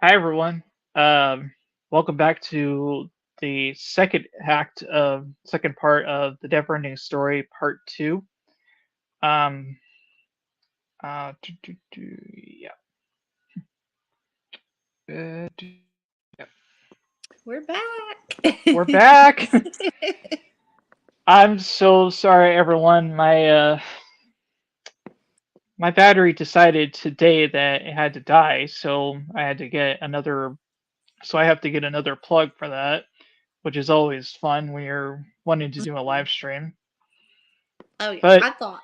Hi everyone. Um, Welcome back to the second part of the Neverending story, part two. Um, yeah, yeah, We're back. we're back. I'm so sorry, everyone. My battery decided today that it had to die, so I had to get another. So I have to get another plug for that, which is always fun when you're wanting to do a live stream. Oh yeah, But I thought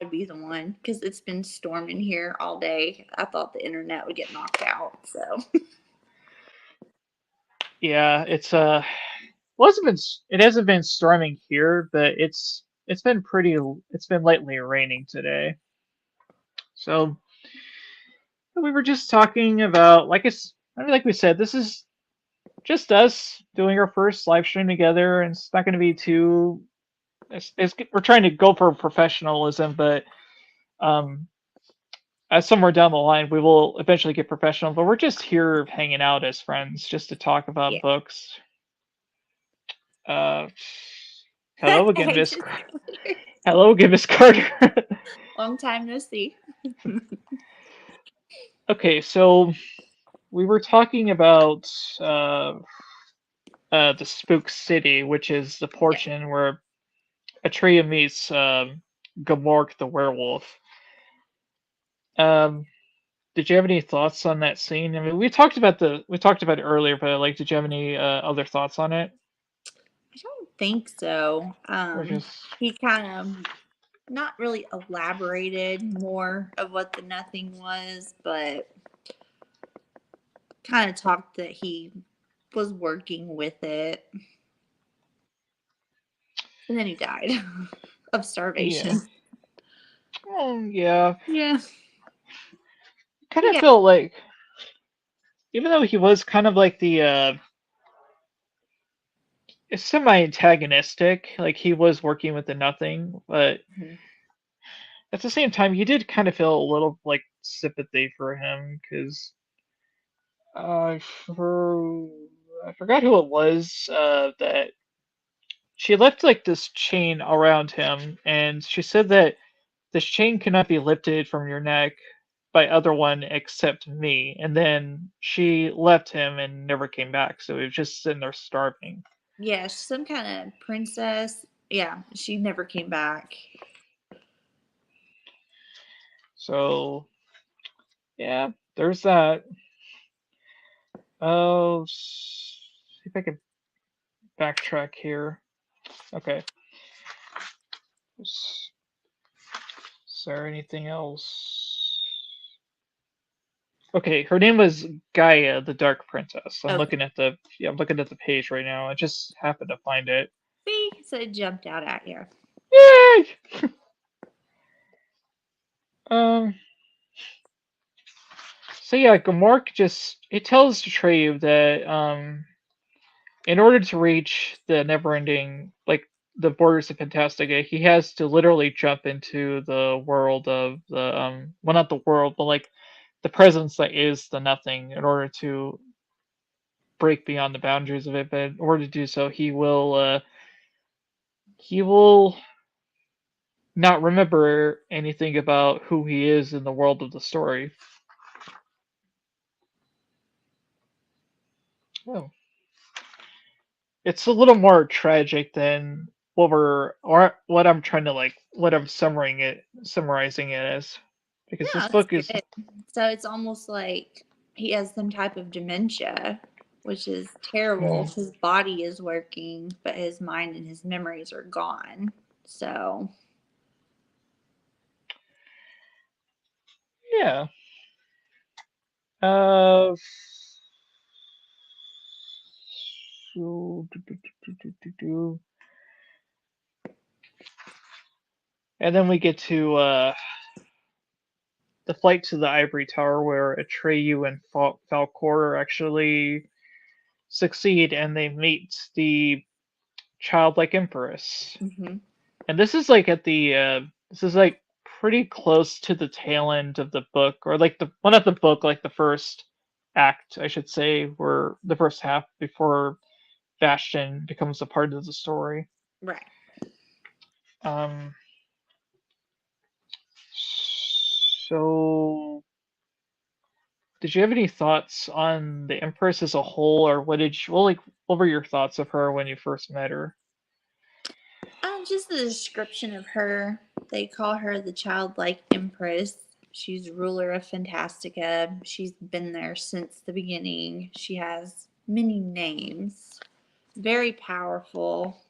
I'd be the one because it's been storming here all day. I thought the internet would get knocked out. So yeah, wasn't been it hasn't been storming here, but it's been it's been lightly raining today. So we were just talking about I mean, like we said, this is just us doing our first live stream together, and it's not going to be too. We're trying to go for professionalism, but um, somewhere down the line we will eventually get professional. But we're just here hanging out as friends, just to talk about yeah. books. Uh, Hello again, Hey, Miss. just Hello again, Miss Carter. long time no see. Okay, so we were talking about uh, the Spook City, which is the Yeah. portion where Atreya meets Gamork the werewolf. Um, did you have any thoughts on that scene? I mean, we talked about it earlier, but like, did you have any other thoughts on it, I don't think so. or just He kind of not really elaborated more of what the nothing was, but kind of talked that he was working with it, and then he died of yeah, starvation. yeah? Yeah. Kind of Yeah. felt like, even though he was kind of like the semi-antagonistic, like he was working with the nothing, but Mhm. at the same time, you did kind of feel a little like sympathy for him because uh, for, I forgot who it was that she left like this chain around him, and she said that this chain cannot be lifted from your neck by other one except me. And then she left him and never came back, so he was just sitting there starving. Yeah, she's some kind of princess. Yeah, she never came back. So yeah, there's that. Oh, see if I can backtrack here. Okay. Is there anything else? Okay, her name was Gaia, the Dark Princess. Okay. I'm looking at the page right now. I just happened to find it. See, so it jumped out at you. Yay! Um. So yeah, Gamork just it tells Atreyu that in order to reach the never-ending, like, the borders of Fantastica, he has to literally jump into the world of the well, not the world, but like the presence that is the nothing in order to break beyond the boundaries of it. But in order to do so, he will not remember anything about who he is in the world of the story. Oh, it's a little more tragic than what I'm trying to like what I'm summarizing it as, because No, this that's book is good. So it's almost like he has some type of dementia, which is terrible. mm, His body is working, but his mind and his memories are gone. So, yeah. Uh, and then we get to the flight to the ivory tower, where Atreyu and Falcor actually succeed, and they meet the childlike empress. hmm And this is like this is like pretty close to the tail end of the book, or like the well, not the book, like the first. act, I should say, where the first half before Bastion becomes a part of the story. Right. Um, so, did you have any thoughts on the Empress as a whole, or what were your thoughts of her when you first met her? Just the description of her. They call her the childlike empress. She's ruler of Fantastica. She's been there since the beginning. She has many names. Very powerful.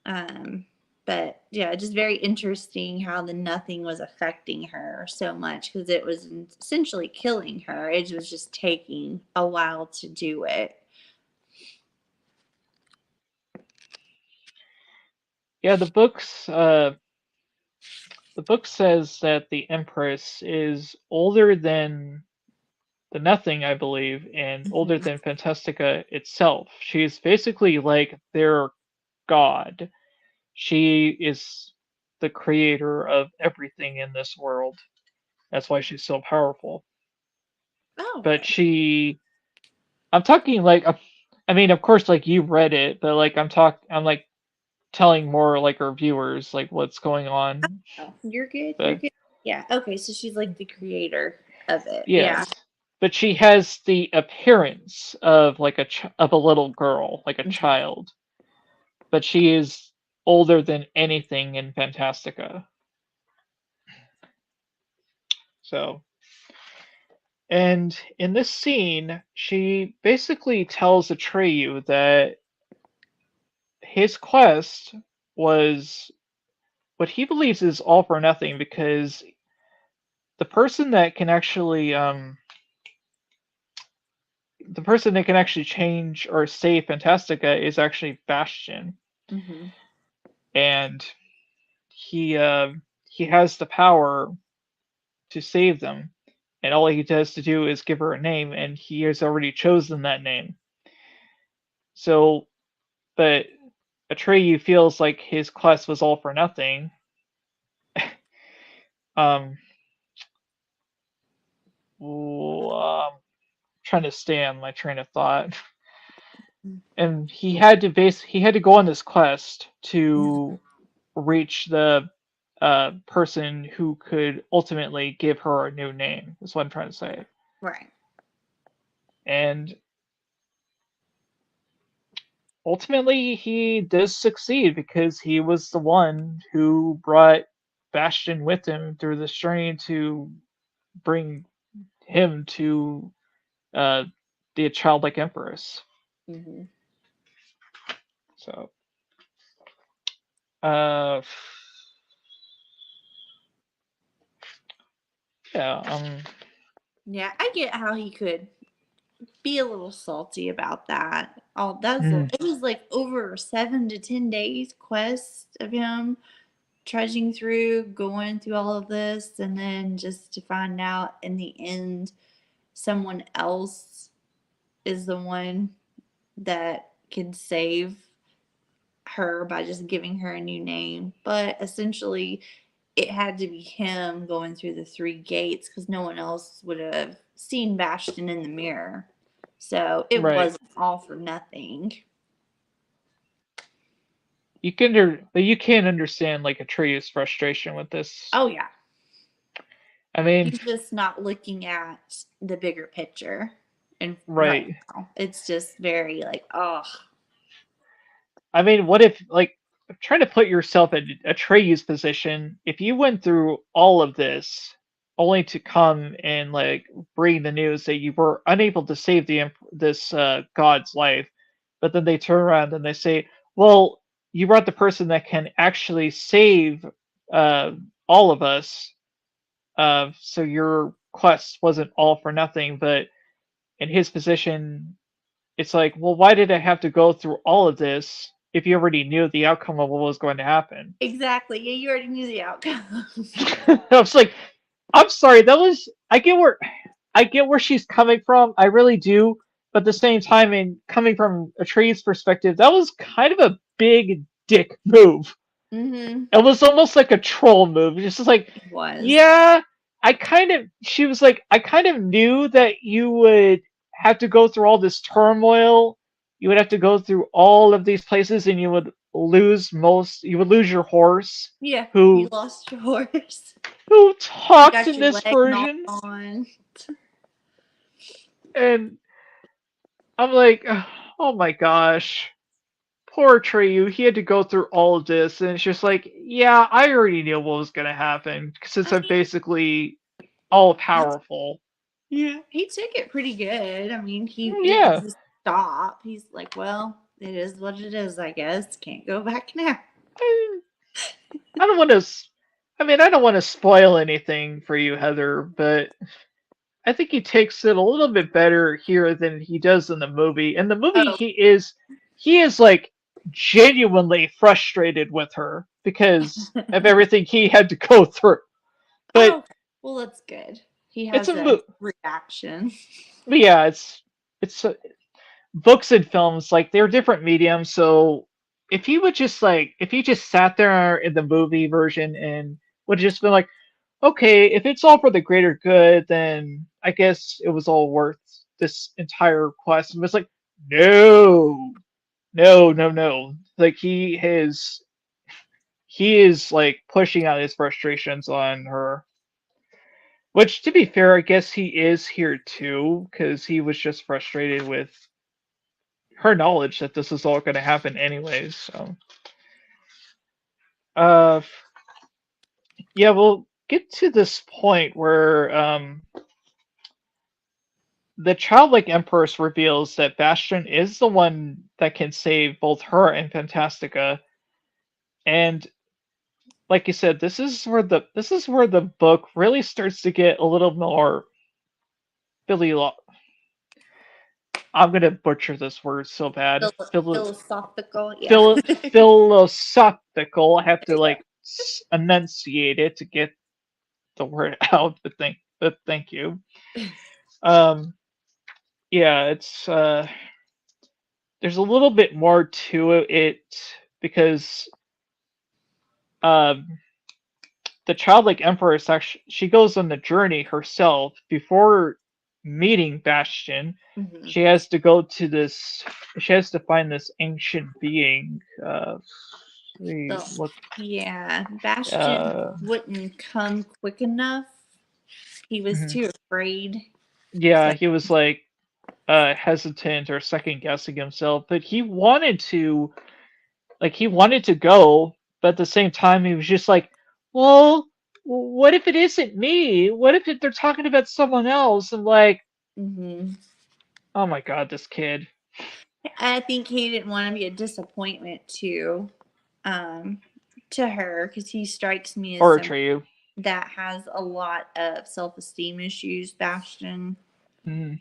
Um, but yeah, just very interesting how the nothing was affecting her so much because it was essentially killing her. It was just taking a while to do it. Yeah, the book says that the Empress is older than the Nothing, I believe, and older Mhm. than Fantastica itself. She's basically like their god. She is the creator of everything in this world. That's why she's so powerful. Oh, But okay. I'm talking like, I mean, of course, like you read it, but like I'm like telling more like our viewers like what's going on. Oh, you're good. You're But good. Yeah. Okay. So she's like the creator of it. Yeah. yes, but she has the appearance of like of a little girl, like a Mhm. child. But she is older than anything in Fantastica. So, and in this scene, she basically tells Atreyu that his quest was what he believes is all for nothing because the person that can actually the person that can actually change or save Fantastica is actually Bastion, Mhm. and he uh, he has the power to save them, and all he has to do is give her a name, and he has already chosen that name. So, but Atreyu feels like his quest was all for nothing. Um, trying to stay on my train of thought, and he had to go on this quest to reach the person who could ultimately give her a new name. Is what I'm trying to say. Right. And ultimately, he does succeed because he was the one who brought Bastion with him through this journey to bring him to uh, the childlike empress. Mhm. So, uh, yeah, Yeah, I get how he could be a little salty about that. Oh, mm, it was like over 7 to 10 days quest of him trudging through, going through all of this, and then just to find out in the end, someone else is the one that can save her by just giving her a new name. But essentially, it had to be him going through the three gates because no one else would have seen Bastion in the mirror. So it right. wasn't all for nothing. But you can understand like Atreyu's frustration with this. Oh, yeah. I mean, He's just not looking at the bigger picture. And right right. now, it's just very like, oh, I mean, what if like trying to put yourself in Atreyu's position? If you went through all of this only to come and like bring the news that you were unable to save this god's life, but then they turn around and they say, "Well, you brought the person that can actually save uh, all of us, so your quest wasn't all for nothing." But in his position, it's like, well, why did I have to go through all of this if you already knew the outcome of what was going to happen? exactly. Yeah, you already knew the outcome. I was like, I'm sorry, that was I get where she's coming from, I really do, but at the same time, in coming from a tree's perspective, that was kind of a big dick move. Mm-hmm. It was almost like a troll move. It's just like, It was. yeah, she was like, I kind of knew that you would. have to go through all this turmoil. You would have to go through all of these places, and you would lose your horse, Yeah, you who lost your horse. You talks got in your this leg knocked version, on. and I'm like, oh my gosh, poor Treyu. He had to go through all of this, and it's just like, yeah, I already knew what was gonna happen since I I'm mean, basically all he, powerful. yeah, he took it pretty good. I mean, he didn't Yeah, just stop. He's like, well, it is what it is, I guess. Can't go back now. I, I don't want to. I mean, I don't want to spoil anything for you, Heather, but I think he takes it a little bit better here than he does in the movie. In the movie, Oh, he is like genuinely frustrated with her because of everything he had to go through. But oh, well, that's good. He it's has a a mo- reaction. but yeah, it's books and films, like, they're different mediums. So if he just sat there in the movie version and would have just been like, okay, if it's all for the greater good, then I guess it was all worth this entire quest. And it's like, no, no, no, no. Like, he is like pushing out his frustrations on her. Which, to be fair, I guess he is here too, because he was just frustrated with her knowledge that this is all going to happen anyways. So, uh, yeah, we'll get to this point where the childlike empress reveals that Bastion is the one that can save both her and Fantastica. And like you said, this is where the book really starts to get a little more Billy. I'm gonna butcher this word so bad. Philosophical, yeah. Philosophical. I have to Yeah. like enunciate it to get the word out. But thank you. Um, yeah, it's there's a little bit more to it because um the childlike empress actually she goes on the journey herself before meeting Bastion. Hmm. She has to go to this. She has to find this ancient being. So, Look. yeah, Bastion Uh, wouldn't come quick enough. He was mhm. too afraid. Yeah, So, he was like hesitant or second guessing himself, but he wanted to go, but at the same time he was just like, well, what if it isn't me? What if they're talking about someone else? And like, hmm, oh my god, this kid. I think he didn't want to be a disappointment um, to her because he strikes me as Or someone Atreyu. that has a lot of self-esteem issues, Bastion. Mm,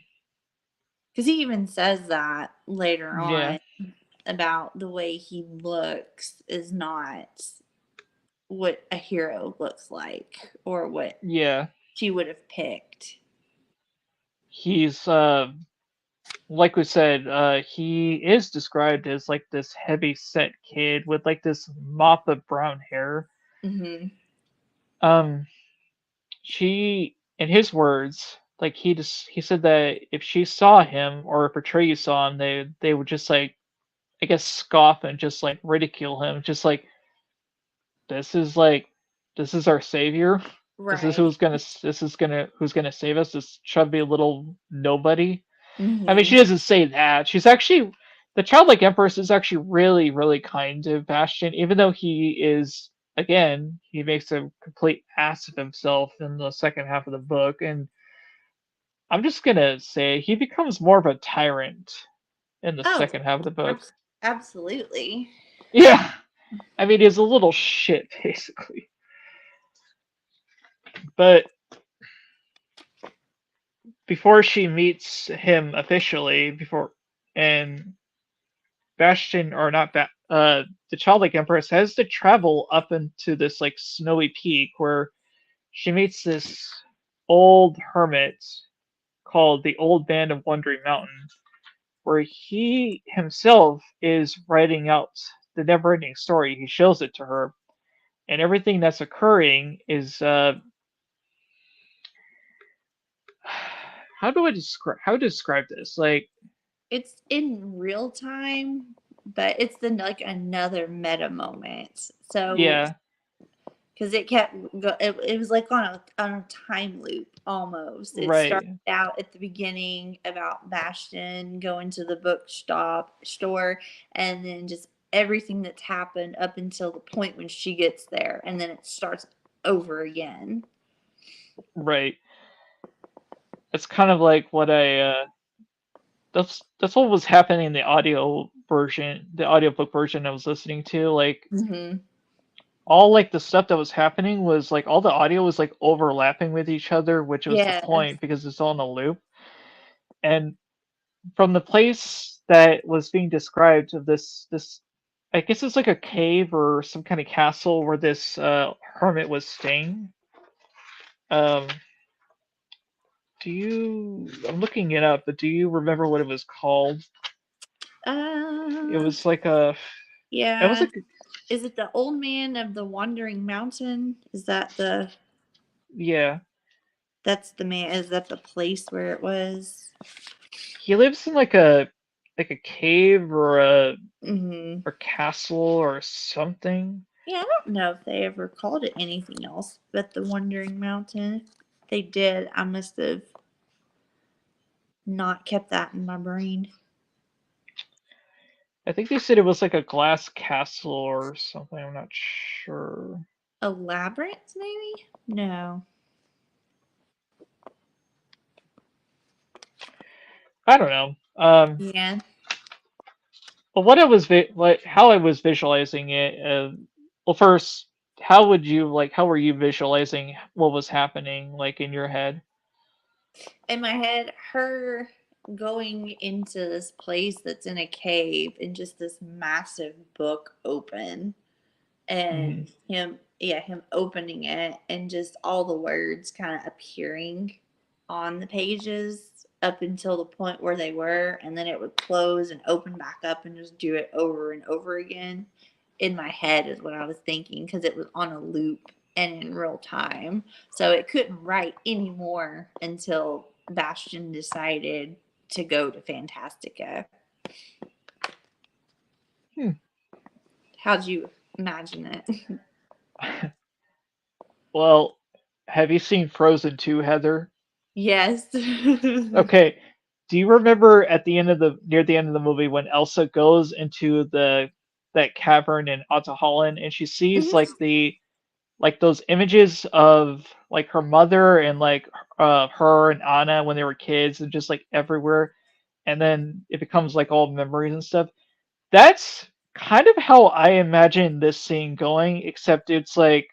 Because he even says that later yeah, on about the way he looks is not what a hero looks like or what yeah. she would have picked. He's like we said, he is described as like this heavy set kid with like this mop of brown hair. Hmm. Um, she, in his words, like he said that if she saw him or if Atreyu saw him, they would just like, I guess, scoff and just like ridicule him, just like, this is like this is our savior. This is Right. who's gonna save us. This chubby little nobody. I mean, Hmm. she doesn't say that. She's actually the childlike empress is actually really, really kind to Bastion, even though he makes a complete ass of himself in the second half of the book, and I'm just gonna say he becomes more of a tyrant in the Oh, second half of the book. absolutely. Yeah, I mean, he's a little shit basically, but before she meets him officially, before and Bastion or not the childlike empress has to travel up into this like snowy peak where she meets this old hermit called the Old Man of Wandering Mountain, where he himself is writing out the never-ending story. He shows it to her, and everything that's occurring is how how to describe this? Like, It's in real time, but it's the like another meta moment. So yeah, because it kept it was like on a time loop almost. It started right, out at the beginning about Bastion going to the bookstop store, and then just everything that's happened up until the point when she gets there, and then it starts over again. right. It's kind of like what I that's what was happening in the audio version, the audiobook version I was listening to. Like Mm-hmm. all like the stuff that was happening was like all the audio was like overlapping with each other, which was the Yes. point because it's all in a loop. And from the place that was being described of this I guess it's like a cave or some kind of castle where this hermit was staying. Um, I'm looking it up, but do you remember what it was called? It Uh, was like a it was yeah. like Is it the old man of the wandering mountain? Is that the yeah. that's the man? Is that the place where it was? He lives in like a cave Mm-hmm. or castle or something. Yeah, I don't know if they ever called it anything else but the Wandering Mountain. If they did, I must have not kept that in my brain. I think they said it was like a glass castle or something. I'm not sure. A labyrinth, maybe? No. I don't know. Yeah. But what I was like, how I was visualizing it. Well, first, how were you visualizing what was happening, like in your head? In my head, her going into this place that's in a cave and just this massive book open Hmm. and him opening it and just all the words kind of appearing on the pages up until the point where they were, and then it would close and open back up and just do it over and over again. In my head is what I was thinking because it was on a loop and in real time, so it couldn't write anymore until Bastion decided to go to Fantastica. Hmm. How'd you imagine it? Well, have you seen Frozen 2, Heather? Yes. Okay. Do you remember at the end of the near the end of the movie when Elsa goes into the that cavern in Holland and she sees Mhm. like those images of like her mother and like her and Anna when they were kids and just like everywhere, and then it becomes like all memories and stuff. That's kind of how I imagine this scene going, except it's like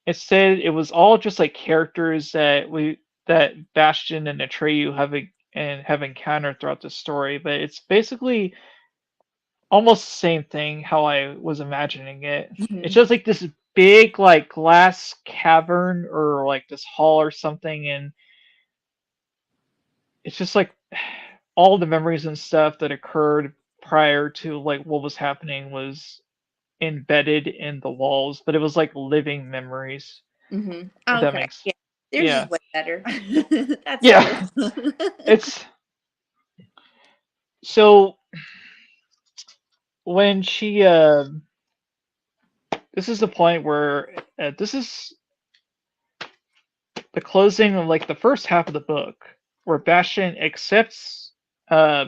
instead it was all just like characters that Bastion and Atreyu have encountered throughout the story, but it's basically almost the same thing how I was imagining it. It's Mhm. just like this big like glass cavern or like this hall or something, and it's just like all the memories and stuff that occurred prior to like what was happening was embedded in the walls, but it was like living memories, if that Okay. makes Yeah. Theirs is yeah. way better. That's cool. Yeah. It's so when she this is the point where this is the closing of like the first half of the book where Bastion accepts uh,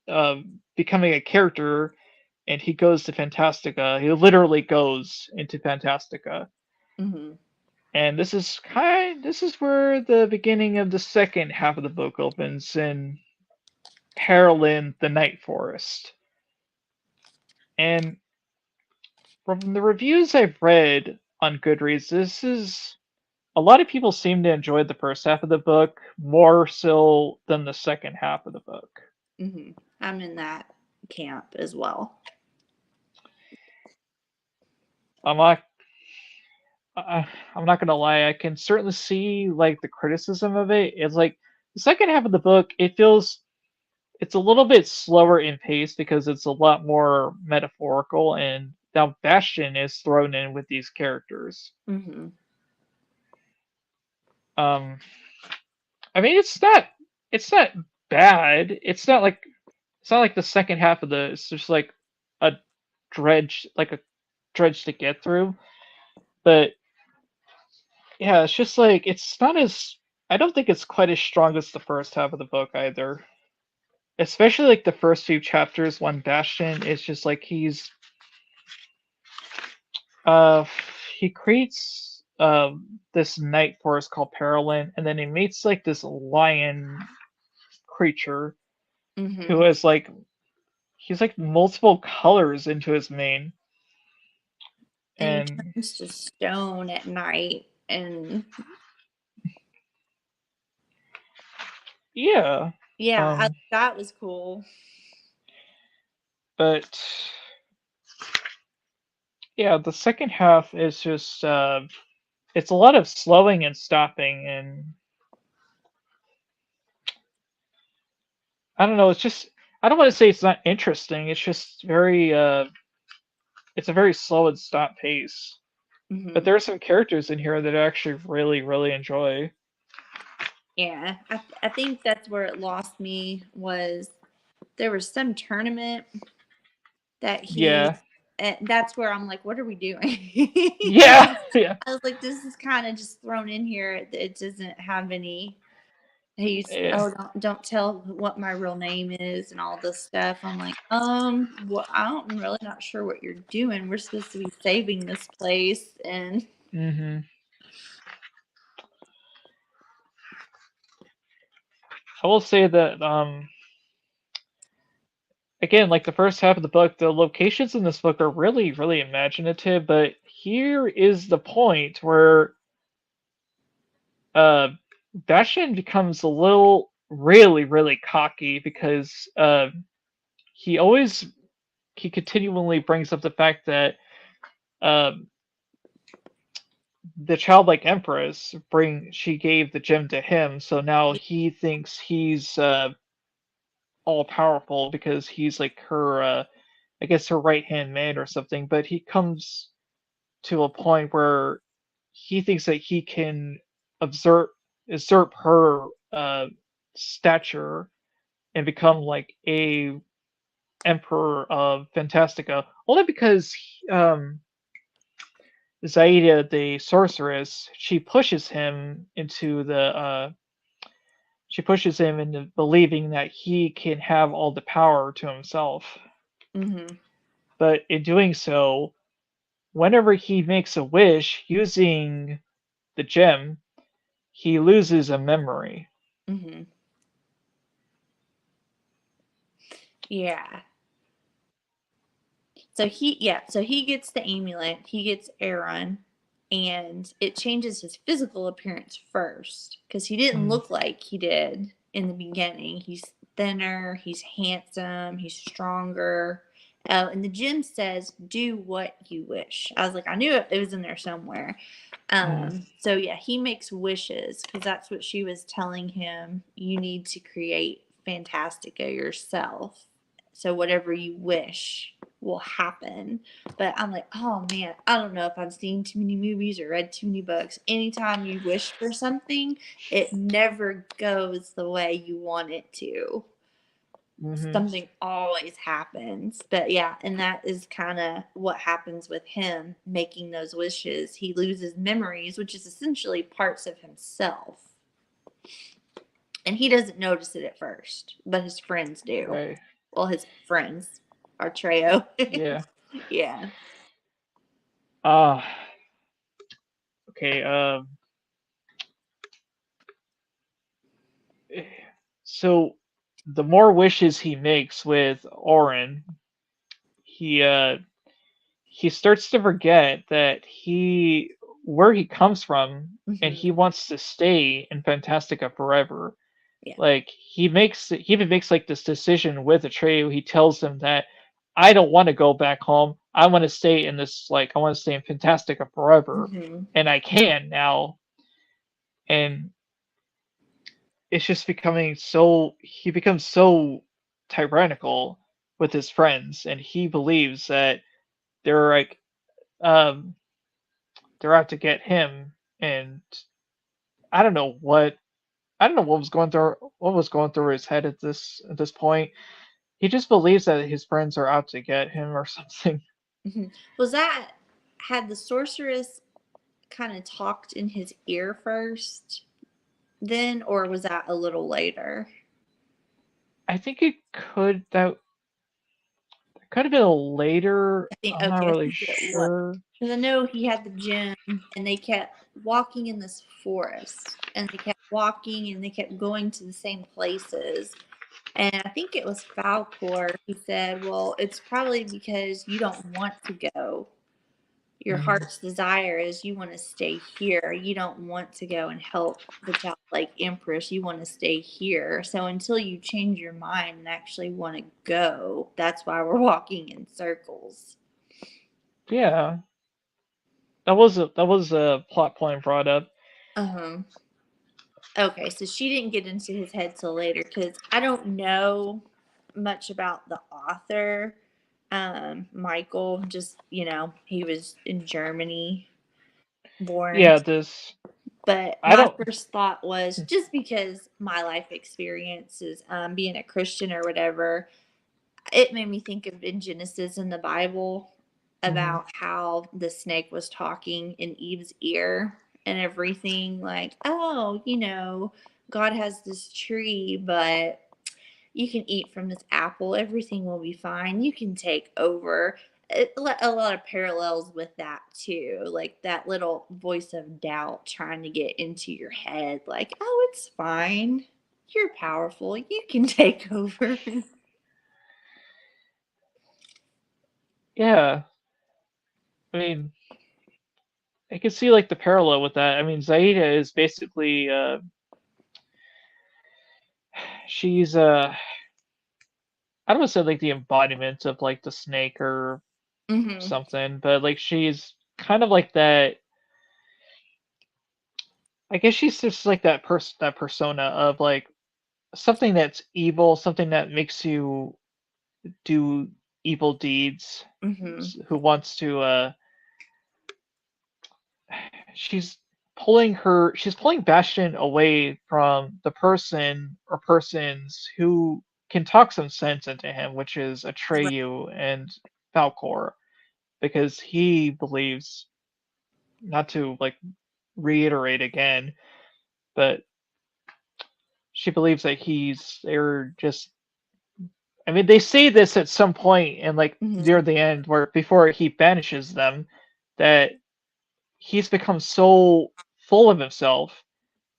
uh, becoming a character and he goes to Fantastica. He literally goes into Fantastica. hmm And this is where the beginning of the second half of the book opens in Carolyn the Night Forest. And from the reviews I've read on Goodreads, this is a lot of people seem to enjoy the first half of the book more so than the second half of the book. I'm in that camp as well. I'm not I'm not gonna lie, I can certainly see like the criticism of it. It's like the second half of the book, it's a little bit slower in pace because it's a lot more metaphorical, and now Bastion is thrown in with these characters. hmm Um, I mean, it's not. it's not bad. It's not like the second half of the. It's just like a like a dredge to get through. But yeah, it's just like it's not as. I don't think it's quite as strong as the first half of the book either. Especially like the first few chapters when Bastion is just like uh he creates this night forest called Paralyn, and then he meets like this lion creature who Mm-hmm. has like he's like multiple colors into his mane. And he And turns to stone at night, and yeah. yeah, Um that was cool. but yeah, the second half is just it's a lot of slowing and stopping, and I don't know, it's just I don't want to say it's not interesting, it's just very it's a very slow and stop pace. But Hmm. there are some characters in here that I actually really enjoy. Yeah, I think that's where it lost me. Was there was some tournament that he, Yeah. that's where I'm like, what are we doing? Yeah. Yeah. I was like, this is kind of just thrown in here. It doesn't have any. He's, Yeah. oh, don't tell what my real name is and all this stuff. I'm like, well, I'm really not sure what you're doing. We're supposed to be saving this place, and Mhm. I will say that again, like the first half of the book, the locations in this book are really imaginative, but here is the point where uh Bastion becomes a little really cocky because he always he continually brings up the fact that um the childlike empress she gave the gem to him, so now he thinks he's all powerful because he's like her I guess her right hand man or something, but he comes to a point where he thinks that he can usurp usurp her stature and become like a emperor of Fantastica, only because Zaida, the sorceress, she pushes him into believing that he can have all the power to himself. mm-hmm, But in doing so, whenever he makes a wish using the gem, he loses a memory. mm-hmm, yeah. So he gets the amulet, he gets Aaron, and it changes his physical appearance first because he didn't Mm, look like he did in the beginning. He's thinner, he's handsome, he's stronger. And the gym says, "Do what you wish." I was like, I knew it was in there somewhere. mm, So yeah, he makes wishes because that's what she was telling him. You need to create Fantastica yourself. So whatever you wish will happen. But I'm like, oh man, I don't know if I've seen too many movies or read too many books. Anytime you wish for something, it never goes the way you want it to. mm-hmm. Something always happens. But yeah, and that is kind of what happens with him making those wishes. He loses memories, which is essentially parts of himself. And he doesn't notice it at first, but his friends do. Right. Well, his friends, our trio. Yeah. Yeah. Ah. Okay. So the more wishes he makes with Orin, he uh he starts to forget that he where he comes from, and Hmm. he wants to stay in Fantastica forever. Yeah. Like he even makes like this decision with Atreyu. He tells him that I don't want to go back home. I want to stay in this I want to stay in Fantastica forever, Hmm. and I can now. And it's just becoming so he becomes so tyrannical with his friends, and he believes that they're like um they're out to get him, and I don't know what I don't know what was going through his head at this point. He just believes that his friends are out to get him or something. Was that, had the sorceress kind of talked in his ear first then, or was that a little later? I think it could have been later. I think, I'm not okay, I really think it was. sure. Because I know he had the gym and they kept walking in this forest and they kept walking and they kept going to the same places. And I think it was Falcor. He said, well, it's probably because you don't want to go. Your Mhm. heart's desire is you want to stay here. You don't want to go and help the childlike empress. You want to stay here. So until you change your mind and actually want to go, that's why we're walking in circles. Yeah, that was a plot point brought up. Um. Okay, so she didn't get into his head till later because I don't know much about the author. Michael, just he was in Germany born. Yeah, this But I my don't. first thought was just because my life experiences, being a Christian or whatever, it made me think of in Genesis in the Bible Mhm. about how the snake was talking in Eve's ear and everything. Like, oh, God has this tree, but you can eat from this apple. Everything will be fine. You can take over. A lot of parallels with that too, like that little voice of doubt trying to get into your head, like, oh, it's fine. You're powerful. You can take over. Yeah, I mean, I can see like the parallel with that. I mean, Zaida is basically she's I don't want to say like the embodiment of like the snake or Hmm. something, but like she's kind of like that. I guess she's just like that persona of like something that's evil, something that makes you do evil deeds, Hmm. who wants to she's she's pulling Bastion away from the person or persons who can talk some sense into him, which is Right. Atreyu and Falcor, because he believes, not to like reiterate again, but she believes that they're just, I mean, they say this at some point and like Hmm. near the end where before he banishes them, that he's become so full of himself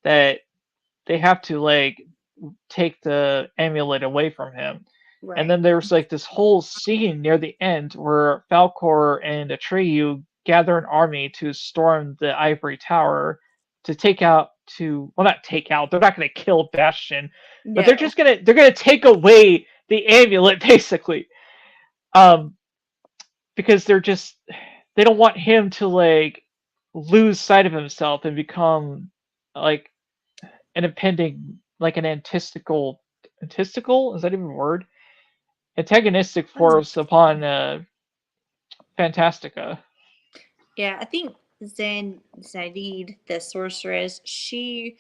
that they have to like take the amulet away from him. And Right. then there's like this whole scene near the end where Falcor and Atreyu gather an army to storm the Ivory Tower to take out well, not take out, they're not going to kill Bastion, but No. they're going to take away the amulet basically. Um because they don't want him to like lose sight of himself and become like an impending, like an antistical, is that even a word, antagonistic force upon Fantastica. Yeah, I think Zaid, the sorceress, she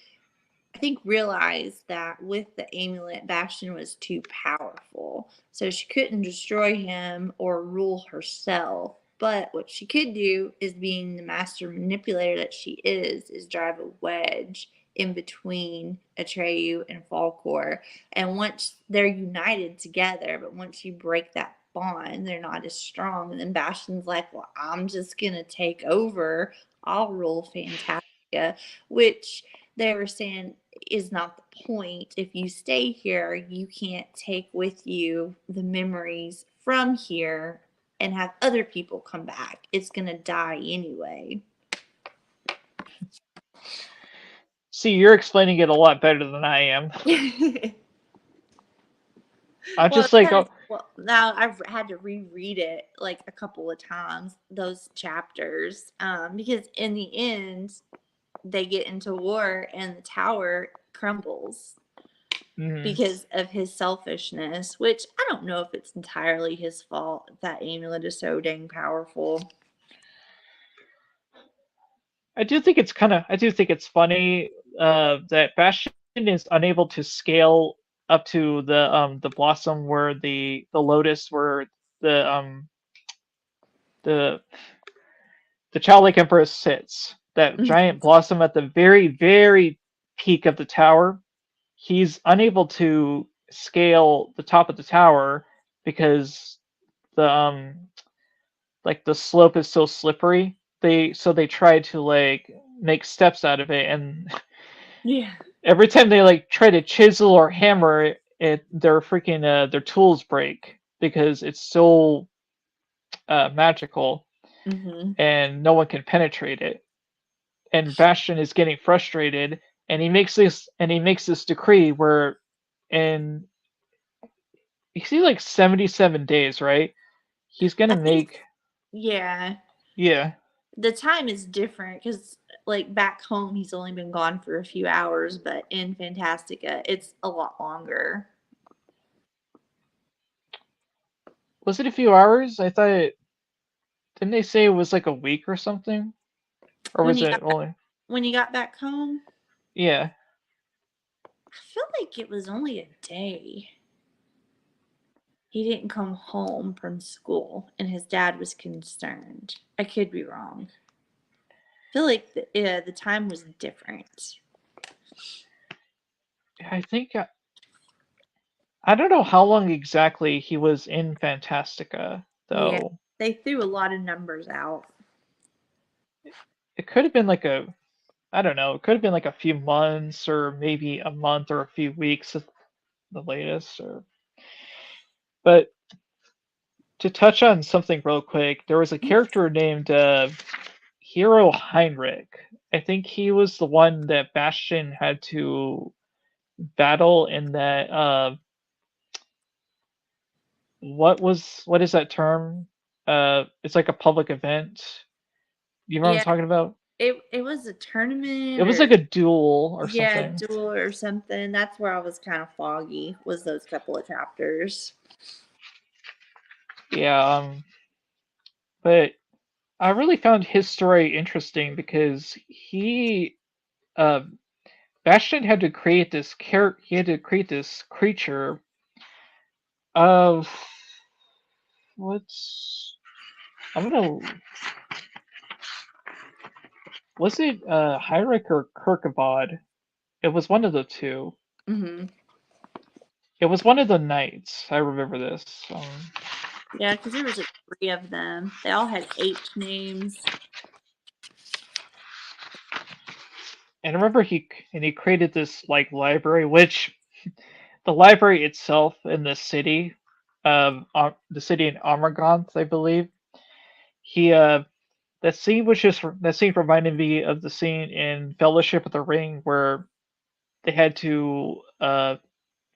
I think realized that with the amulet, Bastion was too powerful. So she couldn't destroy him or rule herself. But what she could do is, being the master manipulator that she is drive a wedge in between Atreyu and Falkor. And once they're united together, but once you break that bond, they're not as strong. And then Bastion's like, well, I'm just going to take over. I'll rule Fantastica, which they were saying is not the point. If you stay here, you can't take with you the memories from here and have other people come back. It's going to die anyway. See, you're explaining it a lot better than I am. I'm Well, just it's like, kind of, oh, well, now I've had to reread it like a couple of times, those chapters, because in the end, they get into war and the tower crumbles mm, because of his selfishness, which I don't know if it's entirely his fault. That amulet is so dang powerful. I do think it's funny that Bastion is unable to scale up to the blossom where the lotus where the um the the childlike empress sits. That giant blossom at the very very peak of the tower. He's unable to scale the top of the tower because the like the slope is so slippery. They try to like make steps out of it, and Yeah. every time they like try to chisel or hammer it, their freaking their tools break because it's so magical Hmm. and no one can penetrate it. And Bastion is getting frustrated, and he makes this decree where in you see like 77 days, right? He's gonna I think, make yeah, yeah. the time is different because, like, back home, he's only been gone for a few hours, but in Fantastica, it's a lot longer. Was it a few hours? I thought didn't they say it was like a week or something? Or When was you it got only when you got back home, yeah. I feel like it was only a day. He didn't come home from school, and his dad was concerned. I could be wrong. I feel like the time was different. I think I don't know how long exactly he was in Fantastica Yeah, though. they threw a lot of numbers out. It could have been like a I don't know, it could have been like a few months or maybe a month or a few weeks at the latest or but to touch on something real quick, there was a character named Hero Heinrich. I think he was the one that Bastion had to battle in that what is that term? It's like a public event. You know what I'm Yeah, talking about? it was a It tournament was or like a duel or yeah, something. duel or something. That's where I was kind of foggy. Was those couple of chapters? Yeah, but I really found his story interesting because uh, Bastion had to create this he had to create this creature of what's I'm gonna was it Heinrich or Kirkabod? It was one of the two. Hmm. It was one of the knights. I remember this. Yeah, because there was like three of them. They all had H names. And I remember he created this like library, which the library itself in the city, the city in Amarganth, I believe. He that scene reminded me of the scene in Fellowship of the Ring where they had to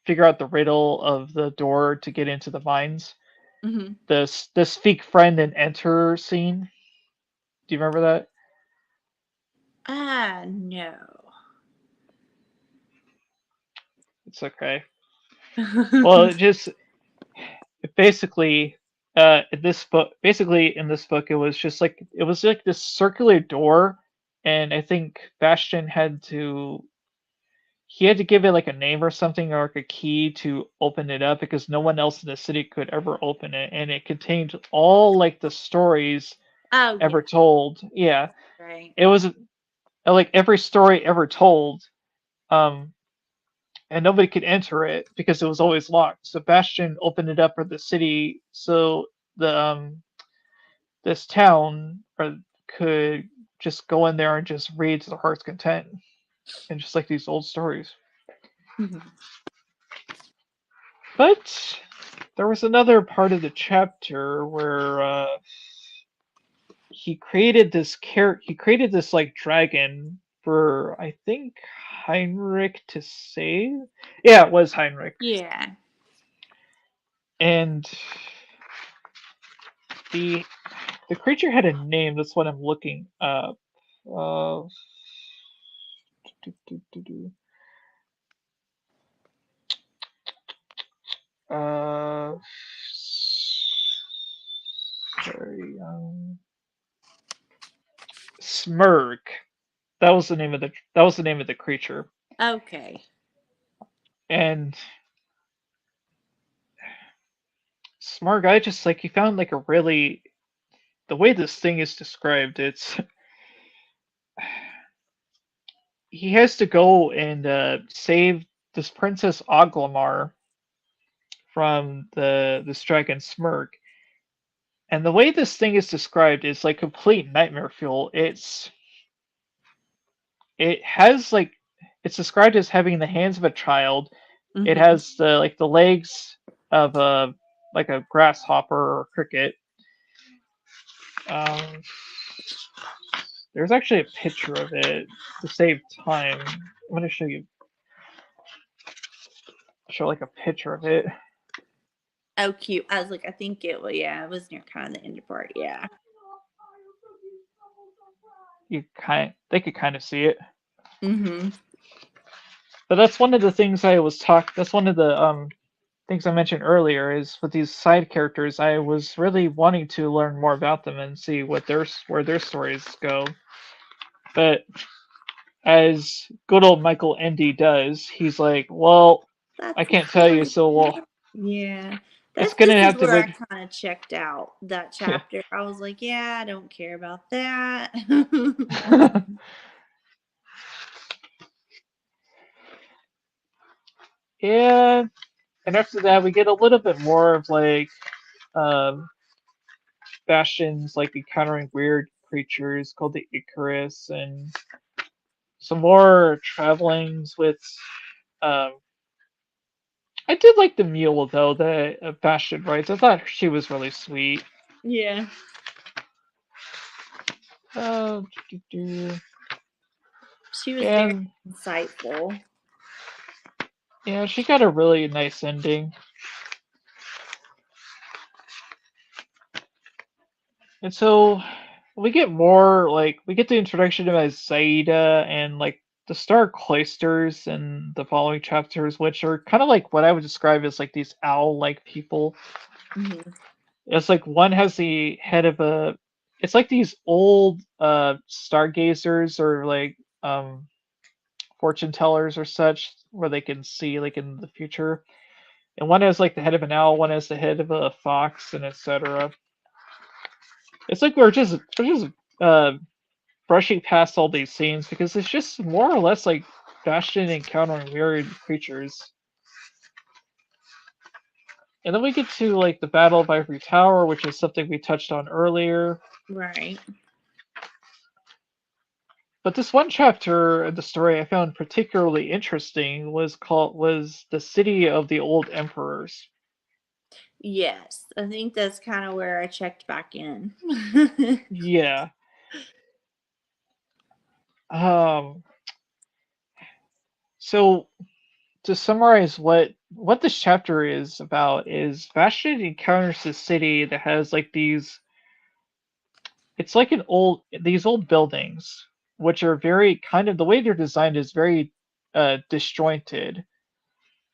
figure out the riddle of the door to get into the mines. Hmm. The speak friend and enter scene. Do you remember that? Ah, no. It's okay. Well, it just basically in this book it was just like it was like this circular door, and I think Bastion had to he had to give it like a name or something or like a key to open it up because no one else in the city could ever open it, and it contained all like the stories Oh yeah, ever told. Yeah, right. it was like every story ever told. um and nobody could enter it because it was always locked. So Bastion opened it up for the city so the this town or could just go in there and just read to their heart's content and just like these old stories. Mhm. But there was another part of the chapter where he created this like dragon for I think Heinrich to save. Yeah, it was Heinrich. Yeah. And the the creature had a name. That's what I'm looking up. Uh, do, do, do, do. Uh, sorry, Smurg. That was the name of the creature. Okay. And smart guy just like he found like a really the way this thing is described, it's he has to go and save this Princess Oglamar from the dragon Smirk. And the way this thing is described is like complete nightmare fuel. It has like it's described as having the hands of a child. It Mm-hmm. has the legs of a like a grasshopper or cricket. Um, there's actually a picture of it to save time. I'm gonna show like a picture of it. Oh, cute. I was like, I think it was, yeah, it was near kind of the end part. Yeah. They could kind of see it. Mm-hmm. But that's one of the things I was talk. That's one of the things I mentioned earlier is with these side characters. I was really wanting to learn more about them and see where their stories go. But as good old Michael Endy does, he's like, well, I That's can't tell you, important. so well, Yeah. it's This gonna is have to where I wait. kind of checked out that Yeah. chapter. I was like, yeah, I don't care about that. Yeah, and after that, we get a little bit more of like um, Bastion's like encountering weird creatures called the Icarus, and some more travelings with. Um, I did like the mule though that Bastion rides. I thought she was really sweet. Yeah. Uh, do, do, do. She was very and insightful. yeah, she got a really nice ending. And so we get more like we get the introduction of Zaida and like the Star Cloisters in the following chapters, which are kind of like what I would describe as like these owl-like people. Hmm. It's like one has the head of a. It's like these old stargazers or like fortune tellers or such, where they can see like in the future. And one has like the head of an owl, one has the head of a fox, and etc. It's like we're just uh, brushing past all these scenes because it's just more or less like Bastion encountering weird creatures. And then we get to like the Battle of Ivory Tower, which is something we touched on earlier. Right. But this one chapter of the story I found particularly interesting was the City of the Old Emperors. Yes. I think that's kind of where I checked back in. Yeah. Um so to summarize what this chapter is about is Bastion encounters a city that has like these it's like an old these old buildings which are very kind of the way they're designed is very disjointed,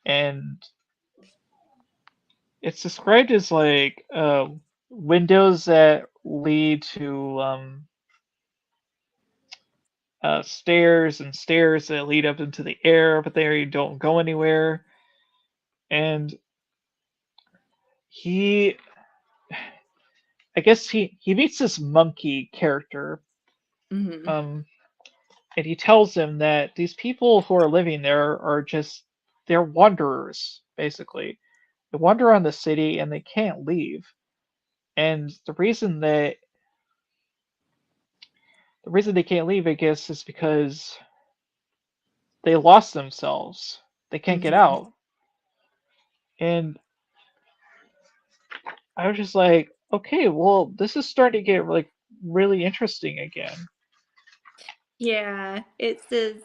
and it's described as like windows that lead to stairs and stairs that lead up into the air but they don't go anywhere. And he I guess he meets this monkey character, Hmm. um and he tells him that these people who are living there are just they're wanderers basically. They wander around the city and they can't leave. And the reason they can't leave, I guess, is because they lost themselves. They can't get Hmm. out. And I was just like, okay, well, this is starting to get like really interesting again. Yeah, it says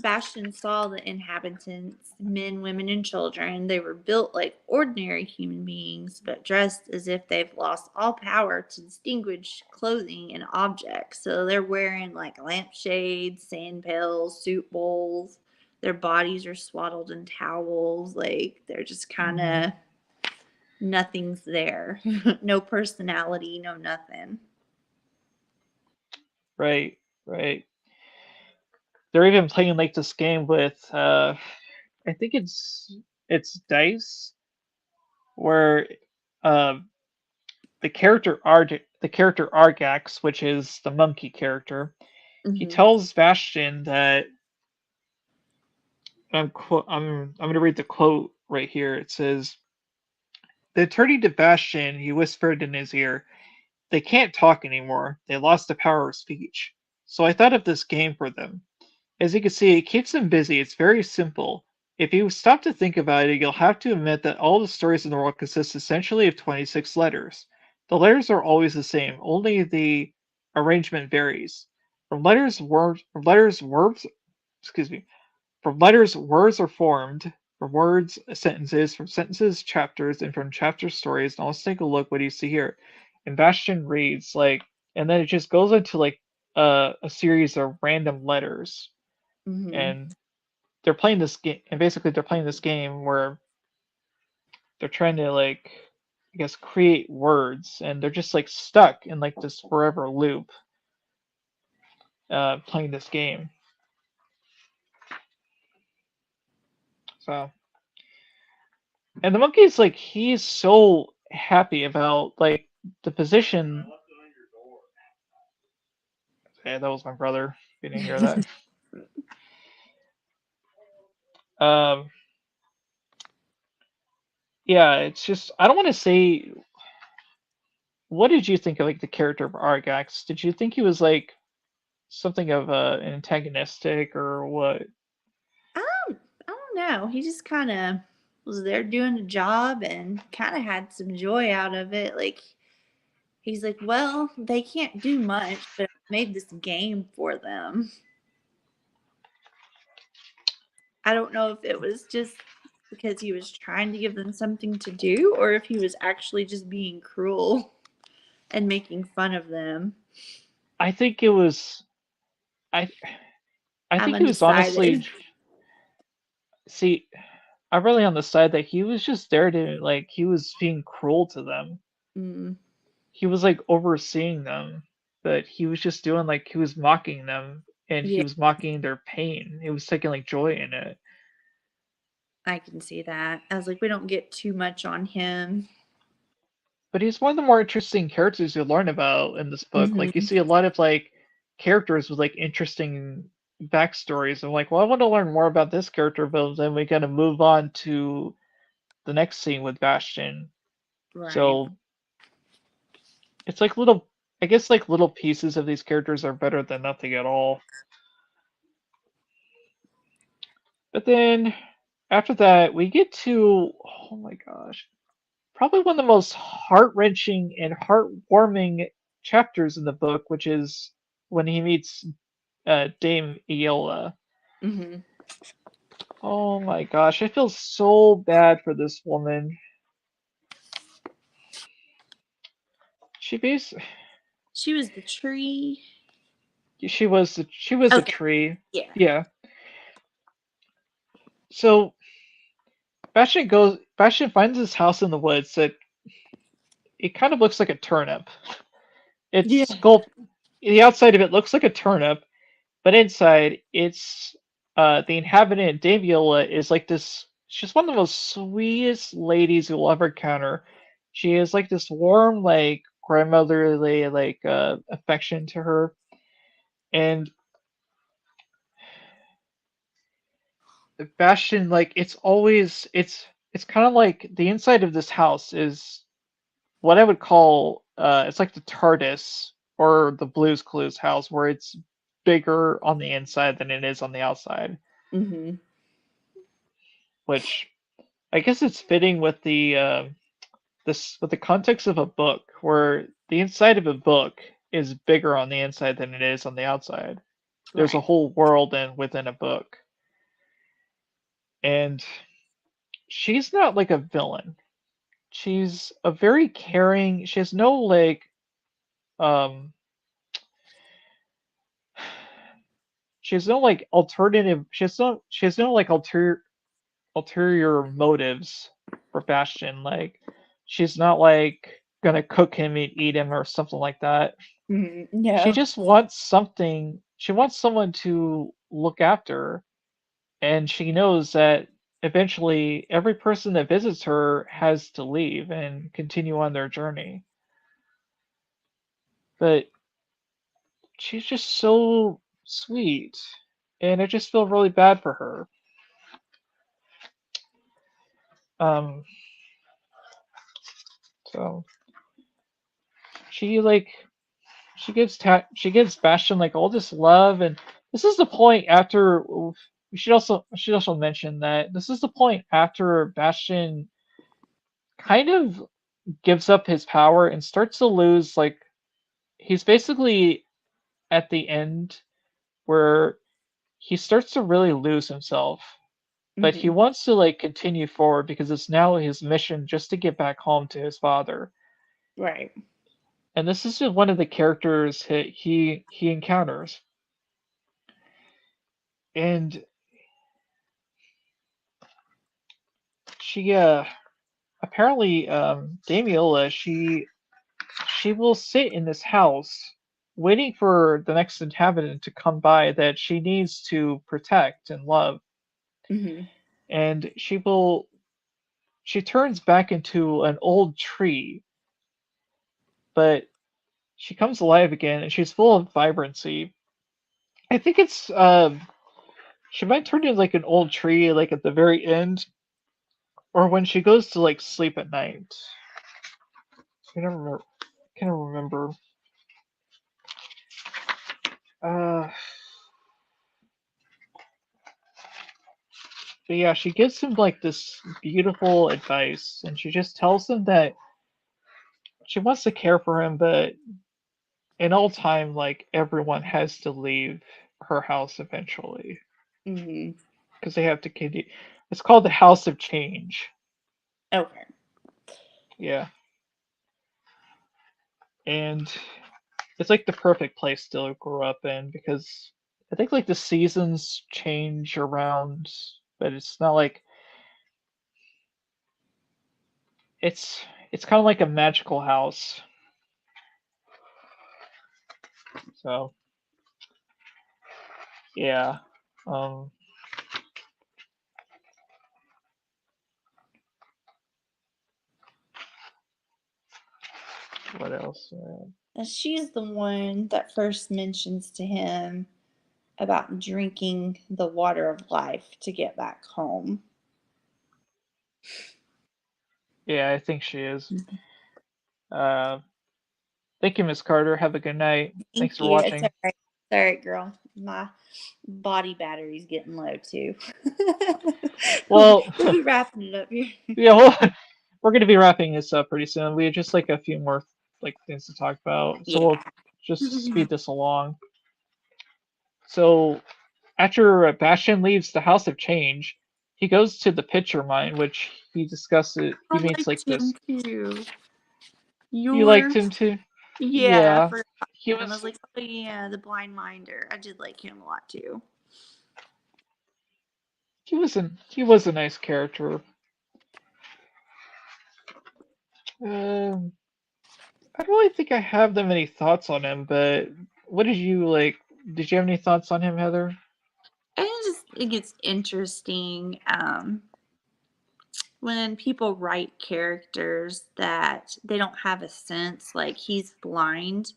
Bastion saw the inhabitants, men, women, and children. They were built like ordinary human beings, but dressed as if they've lost all power to distinguish clothing and objects. So they're wearing like lampshades, sand pails, soup bowls. Their bodies are swaddled in towels. Like they're just kind Hmm. of nothing's there. No personality, no nothing. Right, right. They're even playing like this game with I think it's Dice, where uh, the character Argax, which is the monkey character, he Hmm. tells Bastion that I'm going to read the quote right here. It says, "The turning to Bastion, he whispered in his ear, they can't talk anymore. They lost the power of speech. So I thought of this game for them. As you can see, it keeps them busy. It's very simple. If you stop to think about it, you'll have to admit that all the stories in the world consist essentially of 26 letters. The letters are always the same, only the arrangement varies. From letters words excuse me, from letters words are formed, from words sentences, from sentences chapters, and from chapters stories. And let's take a look what you see here. And Bastion reads like, and then it just goes into like a series of random letters, Hmm. and they're playing this game, and basically they're playing this game where they're trying to like, I guess, create words, and they're just like stuck in like this forever loop, playing this game. So, and the monkey's like, he's so happy about like the position. Yeah, that was my brother. You didn't hear that. Um, yeah, it's just I don't want to say. What did you think of like the character of Argax? Did you think he was like something of an antagonistic or what? I don't know. He just kind of was there doing a job and kind of had some joy out of it. Like he's like, well, they can't do much, but I made this game for them. I don't know if it was just because he was trying to give them something to do or if he was actually just being cruel and making fun of them. I think it was. I I I'm think he was honestly. undecided. See, I'm really on the side that he was just there to like he was being cruel to them. Mm, He was like overseeing them, but he was just doing like he was mocking them and he yeah, was mocking their pain. He was taking like joy in it. I can see that. I was like, we don't get too much on him. But he's one of the more interesting characters you learn about in this book. Like you Hmm. see a lot of like characters with like interesting backstories. I'm like, well, I want to learn more about this character, but then we gotta move on to the next scene with Bastion. Right. So it's like little, I guess like little pieces of these characters are better than nothing at all. But then after that, we get to, oh my gosh, probably one of the most heart wrenching and heartwarming chapters in the book, which is when he meets Dame Iola. Hmm. Oh my gosh, I feel so bad for this woman. She bas She was the tree. she was a Okay. tree. Yeah. Yeah. So Bastion finds his house in the woods that it kind of looks like a turnip. Yeah. It's sculpt the outside of it looks like a turnip, but inside it's the inhabitant Daviola is like this she's one of the most sweetest ladies you'll ever encounter. She is like this warm, like grandmotherly like affection to her. And Bastion, like it's kind of like the inside of this house is what I would call it's like the TARDIS or the Blue's Clues house where it's bigger on the inside than it is on the outside, Hmm. which I guess it's fitting with the this with the context of a book where the inside of a book is bigger on the inside than it is on the outside. There's a Right. whole world within a book. And she's not like a villain. She's a very caring, she has no like um she has no like alternative she has no like ulterior motives for Bastion. Like she's not like gonna cook him and eat him or something like that. She No. just wants something. She wants someone to look after her, and she knows that eventually every person that visits her has to leave and continue on their journey. But she's just so sweet, and I just feel really bad for her. Um, so she like she gives Bastion like all this love, and this is the point after we should also mention that this is the point after Bastion kind of gives up his power and starts to lose like he's basically at the end where he starts to really lose himself, but he Hmm. wants to like continue forward because it's now his mission just to get back home to his father. Right. And this is just one of the characters he encounters. And she apparently Damiola, she will sit in this house waiting for the next inhabitant to come by that she needs to protect and love. Hmm. And she turns back into an old tree, but she comes alive again and she's full of vibrancy. I think it's she might turn into like an old tree like at the very end or when she goes to like sleep at night. I don't remember. Can't remember. Uh, but yeah, she gives him like this beautiful advice, and she just tells him that she wants to care for him, but in all time, like everyone has to leave her house eventually Hmm. because they have to continue. It's called the House of Change. Okay. Yeah, and it's like the perfect place to grow up in because I think like the seasons change around, but it's not like it's kind of like a magical house. So yeah, um, what else? And she's the one that first mentions to him about drinking the water of life to get back home. Yeah, I think she is. Uh, Thank you, Miss Carter. Have a good night. Thanks Thank for you. It's all watching. right. It's all right, girl. My body battery's getting low too. Well, We'll be wrapping it up here. yeah, well, we're gonna be wrapping this up pretty soon. We have just like a few more like things to talk about, so we'll Yeah. just speed this along. So after Bastion leaves the House of Change, he goes to the Pitcher Mine, which he discusses. I He meets like liked him this. too. You liked Your him too? Yeah, I Yeah, forgot he him. I was was. like, oh yeah, the blind minder. I did like him a lot too. He was a nice character. Um, I don't really think I have that many thoughts on him, but what did you like? Did you have any thoughts on him, Heather? I just think it's interesting. When people write characters that they don't have a sense, like he's blind,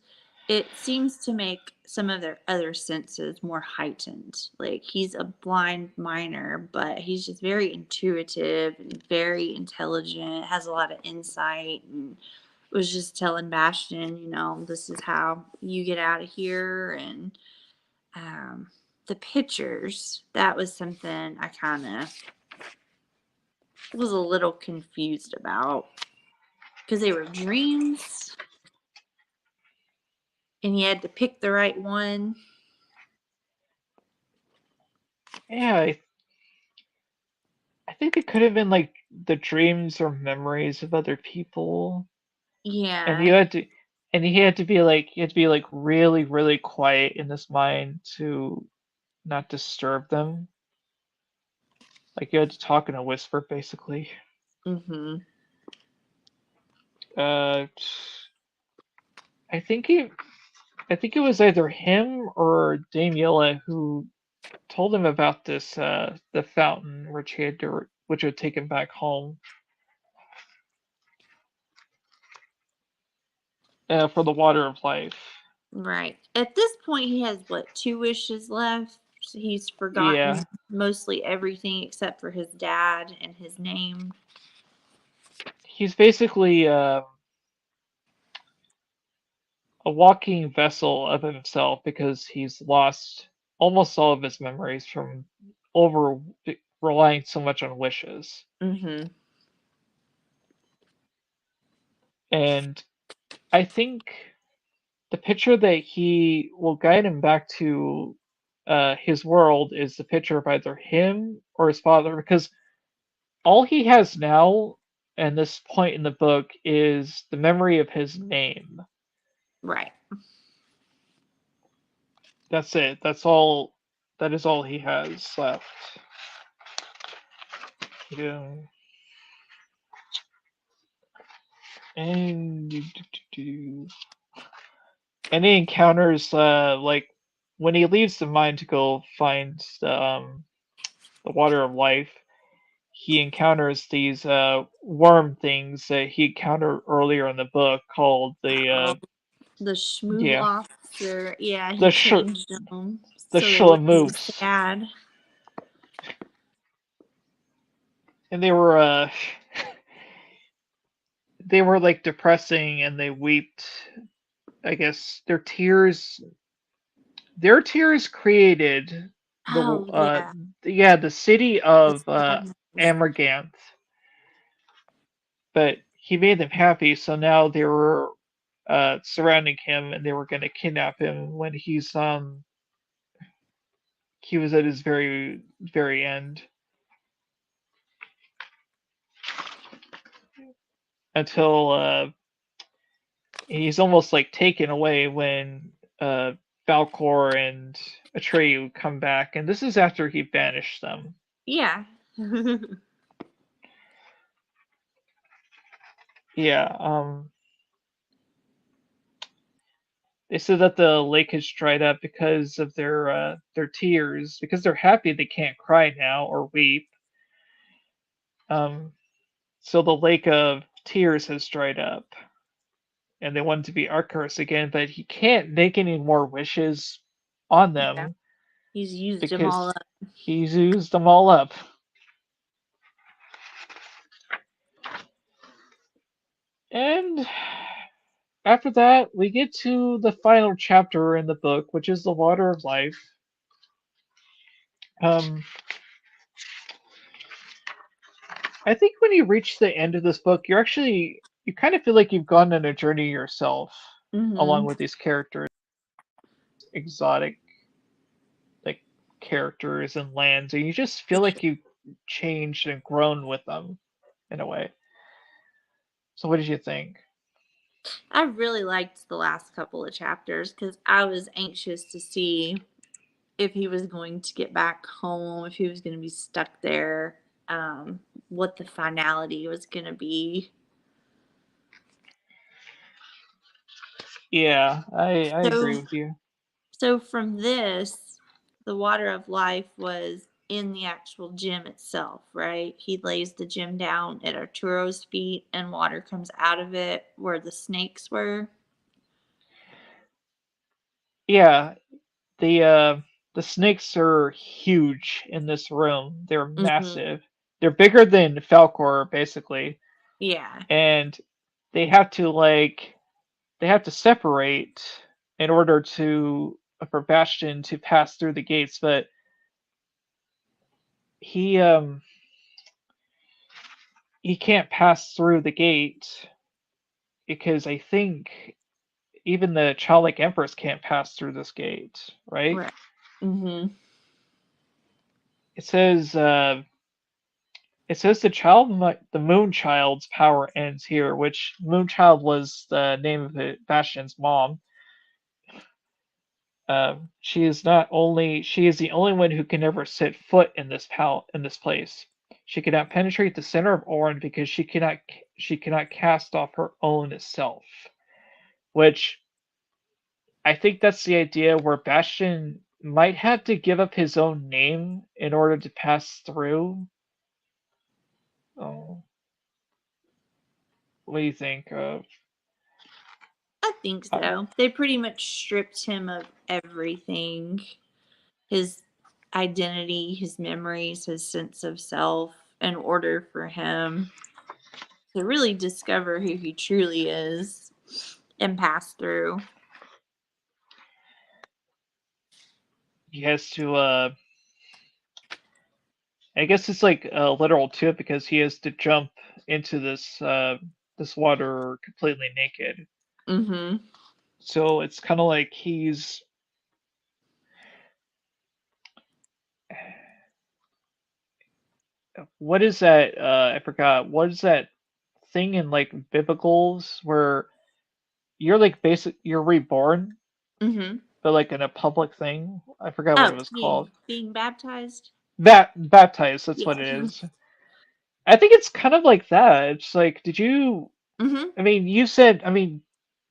it seems to make some of their other senses more heightened. Like he's a blind miner, but he's just very intuitive and very intelligent, has a lot of insight, and was just telling Bastion, this is how you get out of here. And um, the pictures, that was something I kind of was a little confused about because they were dreams and you had to pick the right one. Yeah, I think it could have been like the dreams or memories of other people, and you Yeah. had to, and he had to be like really, really quiet in his mind to not disturb them. Like you had to talk in a whisper, basically. Mm-hmm. Uh, I think he, I think it was either him or Damiela who told him about this the fountain which would take him back home for the water of life. Right. At this point, he has what, two wishes left? He's forgotten Yeah, mostly everything except for his dad and his name. he's basically a walking vessel of himself because he's lost almost all of his memories from over relying so much on wishes. Mm-hmm. And I think the picture that he will guide him back to his world is the picture of either him or his father, because all he has now and this point in the book is the memory of his name. Right. That's it. That's all. That is all he has left. Yeah. And and he encounters like when he leaves the mine to go find the water of life, he encounters these worm things that he encountered earlier in the book called the Oh, the yeah, Schmoogloffs, or yeah, he the sh changed them the so they wouldn't be Shalamoofs, sad. and they were like depressing, and they wept. I guess their tears created the Oh yeah, yeah, the city the of sadness. Amarganth, but he made them happy, so now they were surrounding him, and they were going to kidnap him when he was at his very end, until he's almost like taken away when Falcor and Atreyu come back, and this is after he banished them. Yeah. Yeah, they said that the lake has dried up because of their tears, because they're happy they can't cry now or weep. Um, so the lake of tears has dried up, and they want to be Arcturus again, but he can't make any more wishes on Yeah. them He's used them all because up. he's used them all up. And after that, we get to the final chapter in the book, which is the Water of Life. Um, I think when you reach the end of this book, you kind of feel like you've gone on a journey yourself, along Mm-hmm. with these characters, exotic like characters and lands, and you just feel like you've changed and grown with them in a way. So, what did you think? I really liked the last couple of chapters because I was anxious to see if he was going to get back home, if he was going to be stuck there, what the finality was going to be. Yeah, I agree So, with you. so from this, the water of life was in the actual gym itself, right? He lays the gym down at Arturo's feet, and water comes out of it where the snakes were. Yeah, the snakes are huge in this room. They're Mm-hmm. massive. They're bigger than Falcor, basically, Yeah, and they have to like they have to separate in order for Bastion to pass through the gates, but he um he can't pass through the gate because I think even the childlike empress can't pass through this gate, right? right. Mm-hmm. It says the moon child's power ends here, which Moonchild was the name of Bastion's mom. She is the only one who can ever set foot in this place. She cannot penetrate the center of Orin because she cannot cast off her own self. Which I think that's the idea where Bastion might have to give up his own name in order to pass through. Oh, what do you think of? I think Uh, so. They pretty much stripped him of everything, his identity, his memories, his sense of self, in order for him to really discover who he truly is and pass through. he has to. I guess it's like literal too, because he has to jump into this water completely naked. Mm-hmm. So it's kind of like he's what is that? I forgot. What is that thing in like biblicals where you're like you're reborn, Mm-hmm. but like in a public thing? I forgot what it Oh, was being called. being baptized. Baptized. That's what Yeah. it is. I think it's kind of like that. It's like, did you? Mm-hmm. I mean, you said. I mean,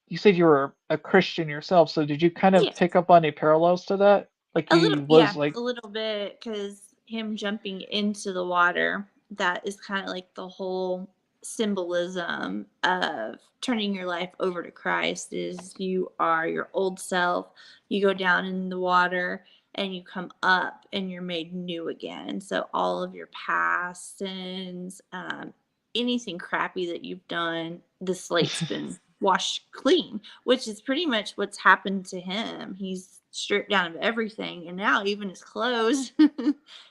you said you were a Christian yourself, so did you kind of Yeah. pick up on any parallels to that? Like A little, you yeah, was like, a little bit, because him jumping into the water, that is kind of like the whole symbolism of turning your life over to Christ. Is you are your old self, you go down in the water and you come up and you're made new again. So all of your past sins, anything crappy that you've done, the slate's been washed clean, which is pretty much what's happened to him. He's stripped down of everything, and now even his clothes.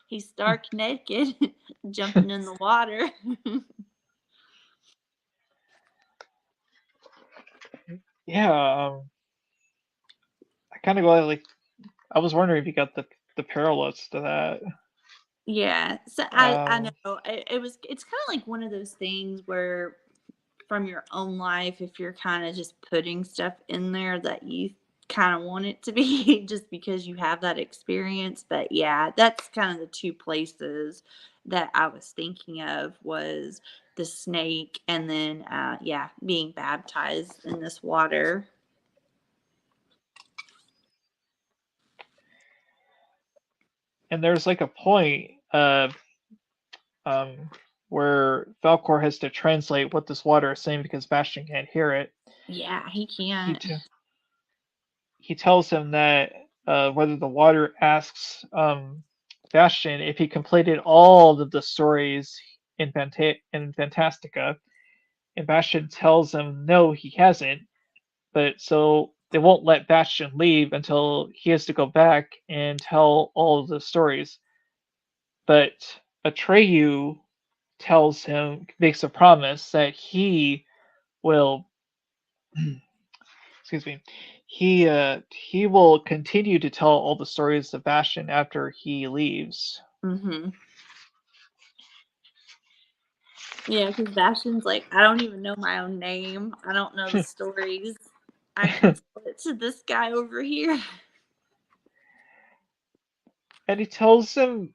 He's stark naked, jumping in the water. yeah. I kind of go like, I was wondering if you got the parallels to that. Yeah, so I Um, know it's kind of like one of those things where from your own life, if you're kind of just putting stuff in there that you kind of want it to be just because you have that experience. But yeah, that's kind of the two places that I was thinking of, was the snake, and then yeah, being baptized in this water. and there's like a point um, where Falcor has to translate what this water is saying because Bastion can't hear it. Yeah, he He can't. t- he tells him that whether the water asks Bastion if he completed all of the stories in Fantastica, and Bastion tells him no, he hasn't. But so they won't let Bastion leave until he has to go back and tell all of the stories. But Atreyu tells him, makes a promise that he will, excuse me, he will continue to tell all the stories of Bastion after he leaves. Mm-hmm. Yeah, because Bastion's like, I don't even know my own name. I don't know the stories. I can tell it to this guy over here. And he tells him,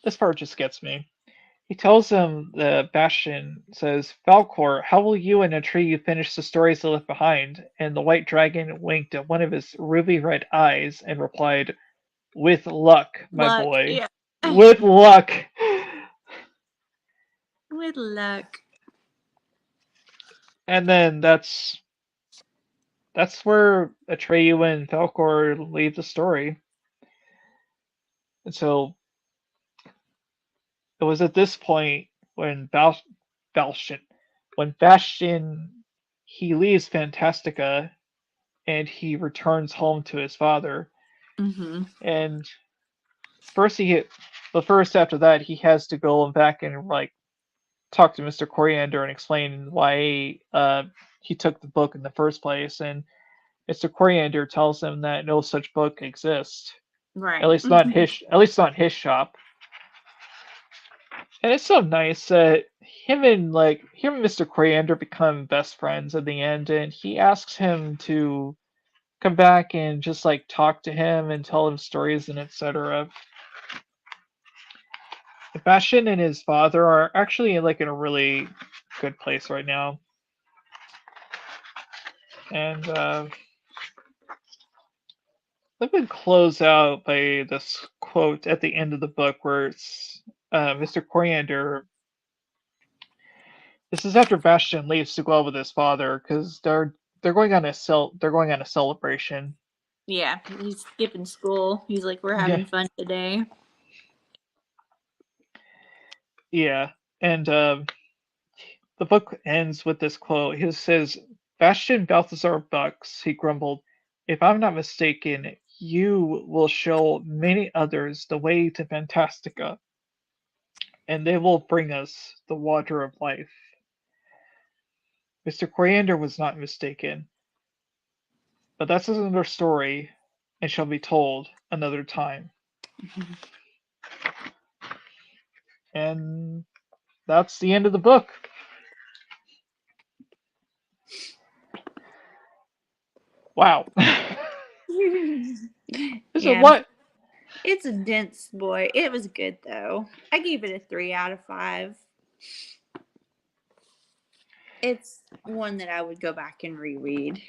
this part just gets me. He tells him the Bastion says, Falcor, how will you and Atreyu finish the stories they left behind? And the white dragon winked at one of his ruby red eyes and replied, with luck, my Luck, boy. yeah. With luck. With luck. And then that's where Atreyu and Falcor leave the story. And so it was at this point when Bastion, when Bastion he leaves Fantastica and he returns home to his father. Mm-hmm. And first he, but first after that he has to go back and like talk to Mr. Coriander and explain why he took the book in the first place. And Mr. Coriander tells him that no such book exists. Right. At least not his shop. And it's so nice that him and Mr. Coriander become best friends at the end, and he asks him to come back and just like talk to him and tell him stories and etc. Bastion and his father are actually like in a really good place right now, and let me close out by this quote at the end of the book where it's Mr. Coriander. This is after Bastion leaves to go out with his father because they're going on they're going on a celebration. Yeah, he's skipping school. He's like, we're Yeah, having fun today. yeah, and the book ends with this quote. He says, "Bastion Balthazar Bucks," he grumbled, "if I'm not mistaken, you will show many others the way to Fantastica, and they will bring us the water of life." Mr. Coriander was not mistaken, but that's another story and shall be told another time. And that's the end of the book. Wow. There's a Yeah, lot. it's a dense boy. It was good though. I gave it a 3 out of 5. It's one that I would go back and reread.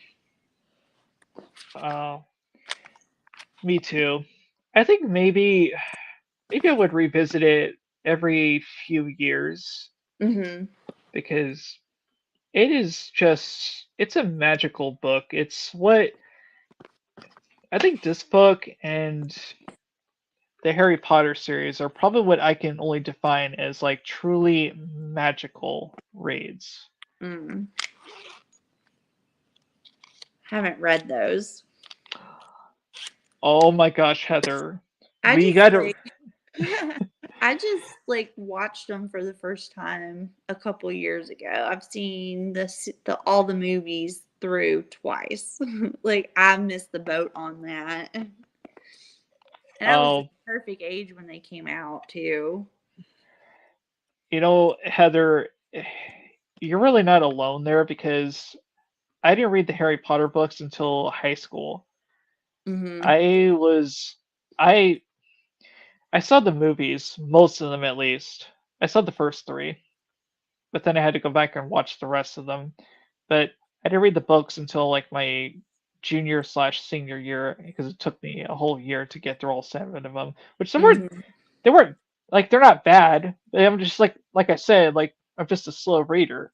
Uh, Me too. I think maybe I would revisit it every few years Mm-hmm. because it's a magical book. It's what I think this book and the Harry Potter series are probably what I can only define as like truly magical raids. Mm. Haven't read those. Oh my gosh, Heather. I We just gotta like I just like watched them for the first time a couple years ago. I've seen the all the movies through twice. Like I missed the boat on that. And I was the oh perfect age when they came out too. Heather, you're really not alone there because I didn't read the Harry Potter books until high school. Mhm. I was I I saw the movies, most of them at least. I saw the first three, but then I had to go back and watch the rest of them. But I didn't read the books until like my junior slash senior year because it took me a whole year to get through all 7 of them. Which Mhm. they weren't like they're not bad. I'm just like I said, like I'm just a slow reader.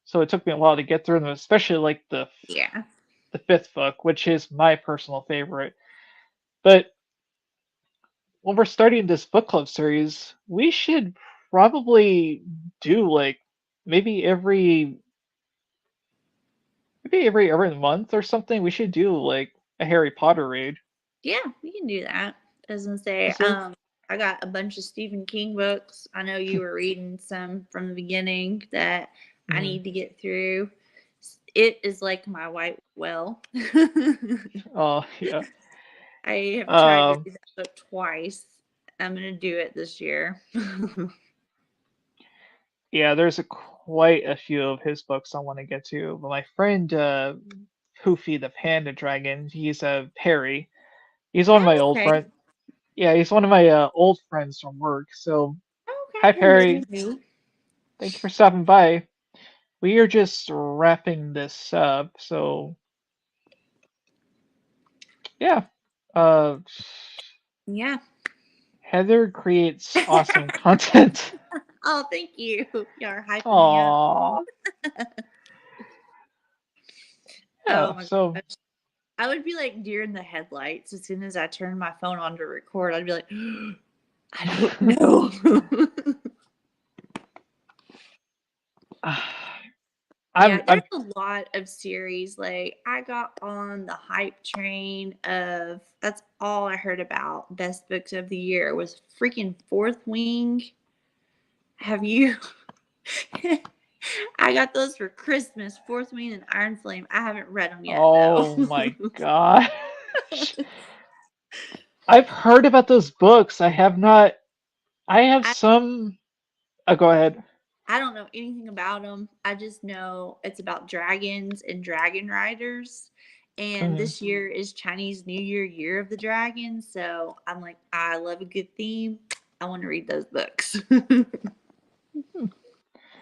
So it took me a while to get through them, especially like Yeah. the fifth book, which is my personal favorite. But when we're starting this book club series, we should probably do like maybe every every month or something. We should do like a Harry Potter read. Yeah, we can do that. I was gonna say, Is there? I got a bunch of Stephen King books. I know you were reading some from the beginning that I Mhm. need to get through. It is like my white well. Oh yeah. I have tried to Um, read that book twice. I'm gonna do it this year. yeah. There's quite a few of his books I want to get to. But my friend Poofy the Panda Dragon, he's a Perry. He's one of my old Okay. friends. Yeah, he's one of my old friends from work. So hi Okay. Well, Perry, maybe. thank you for stopping by. We are just wrapping this up. So yeah. Uh, Yeah. Heather creates awesome content. Oh, thank you. Y'all are hyping me up. Aww. Oh Yeah. my So gosh. I would be like deer in the headlights as soon as I turned my phone on to record. I'd be like, I don't know. Yeah, there's I'm a lot of series. Like I got on the hype train of that's all I heard about best books of the year was freaking Fourth Wing. Have you I got those for Christmas, Fourth Wing and Iron Flame. I haven't read them yet though. oh my god. I've heard about those books. I have not. I have I some. Go ahead. I don't know anything about them. I just know it's about dragons and dragon riders. And Mhm. this year is Chinese New Year, Year of the Dragon. So I'm like, I love a good theme. I want to read those books.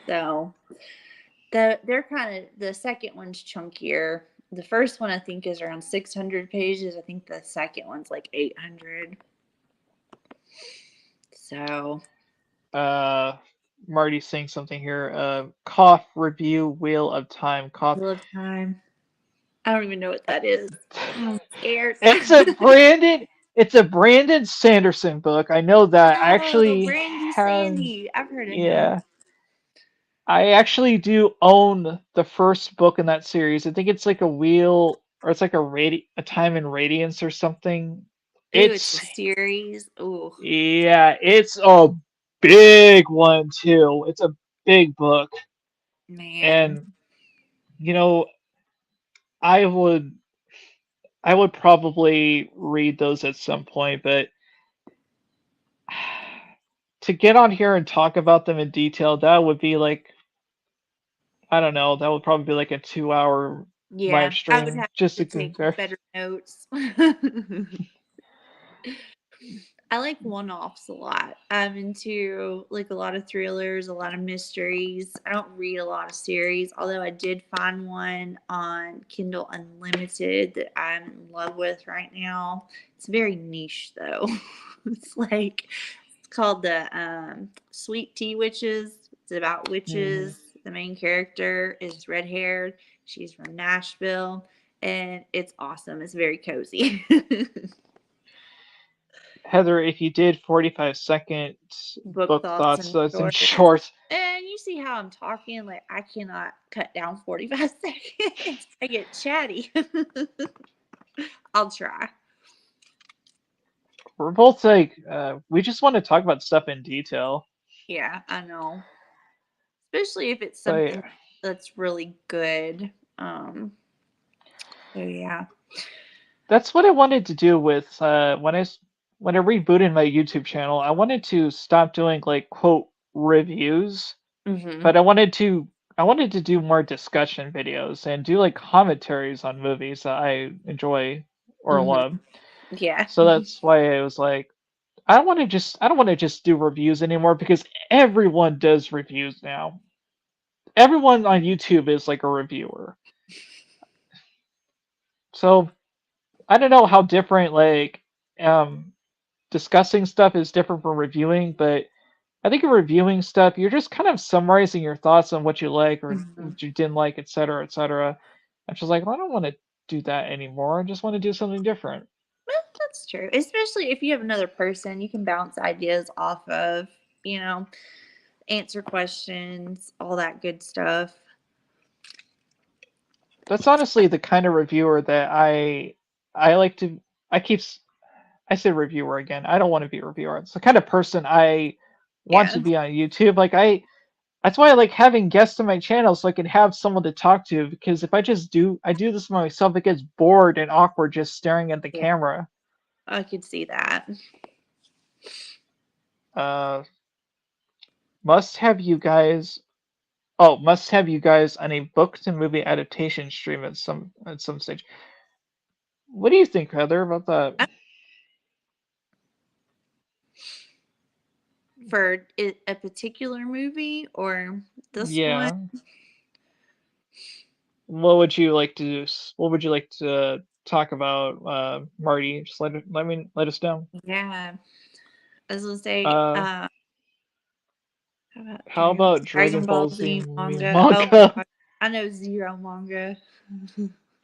So they're kind of the second one's chunkier. The first one I think is around 600 pages. I think the second one's like 800. So, Uh, Marty's saying something here. Cough review Wheel of Time. Cough. Wheel of Time. I don't even know what that is. I'm scared. It's a Brandon. It's a Brandon Sanderson book. I know that. I Oh, actually Brandy have. Sandy. I've heard of him. Yeah, I actually do own the first book in that series. I think it's like a wheel, or it's like a time in radiance or something. Ooh, it's a It's series. Ooh, Yeah, it's a big one too. It's a big book, man. and you know, I would I would probably read those at some point, but to get on here and talk about them in detail, that would be like, I don't know, that would probably be like a 2 hour live Yeah, I would stream have just to to take compare. better notes. I like one-offs a lot. I'm into like a lot of thrillers, a lot of mysteries. I don't read a lot of series, although I did find one on Kindle Unlimited that I'm in love with right now. It's very niche though. It's called the Sweet Tea Witches. It's about Mhm. witches. The main character is red haired. She's from Nashville, and it's awesome. It's very cozy. Heather, if you did 45-second Book book thoughts thoughts, and that's in shorts. short. And you see how I'm talking? Like, I cannot cut down 45 seconds. I get chatty. I'll try. We're both like, we just want to talk about stuff in detail. Yeah, I know. Especially if it's But something that's really good. So yeah. that's what I wanted to do with when I rebooted my YouTube channel. I wanted to stop doing like quote reviews, Mm-hmm. but I wanted to do more discussion videos and do like commentaries on movies that I enjoy or Mm-hmm. love. Yeah. So that's why I was like, I don't want to just do reviews anymore because everyone does reviews now. Everyone on YouTube is like a reviewer. So I don't know how different like um discussing stuff is different from reviewing, but I think in reviewing stuff, you're just kind of summarizing your thoughts on what you like or Mm-hmm. what you didn't like, et cetera, et cetera. I'm just like, well, I don't want to do that anymore. I just want to do something different. Well, that's true. Especially if you have another person you can bounce ideas off of, you know, answer questions, all that good stuff. That's honestly the kind of reviewer that I like to. I keep I say reviewer again. I don't want to be a reviewer. It's the kind of person I want to Yeah. be on YouTube. That's why I like having guests on my channel so I can have someone to talk to because if I do this myself, it gets bored and awkward just staring at the Yeah. camera. I could see that. Uh, must have you guys. Oh, must have you guys on a book to movie adaptation stream at some stage. What do you think, Heather, about that? For a particular movie or this one? Yeah. What would you like to do? What would you like to talk about, Marty? Just let us know. Yeah. I was gonna say, Uh, how about how about Dragon Dragon Ball Ball Z Z movie manga? Oh my manga? god. I know zero manga.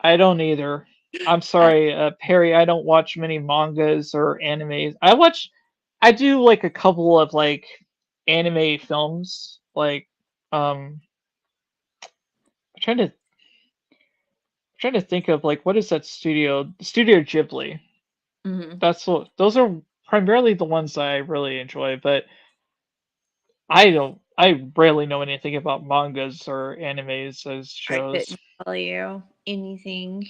I don't either. I'm I, sorry, Perry. I don't watch many mangas or animes. I do like a couple of like anime films. Like, I'm trying to think of like what is that studio? Studio Ghibli. mhm. Those are primarily the ones I really enjoy. But I rarely know anything about mangas or animes as I shows. couldn't tell you anything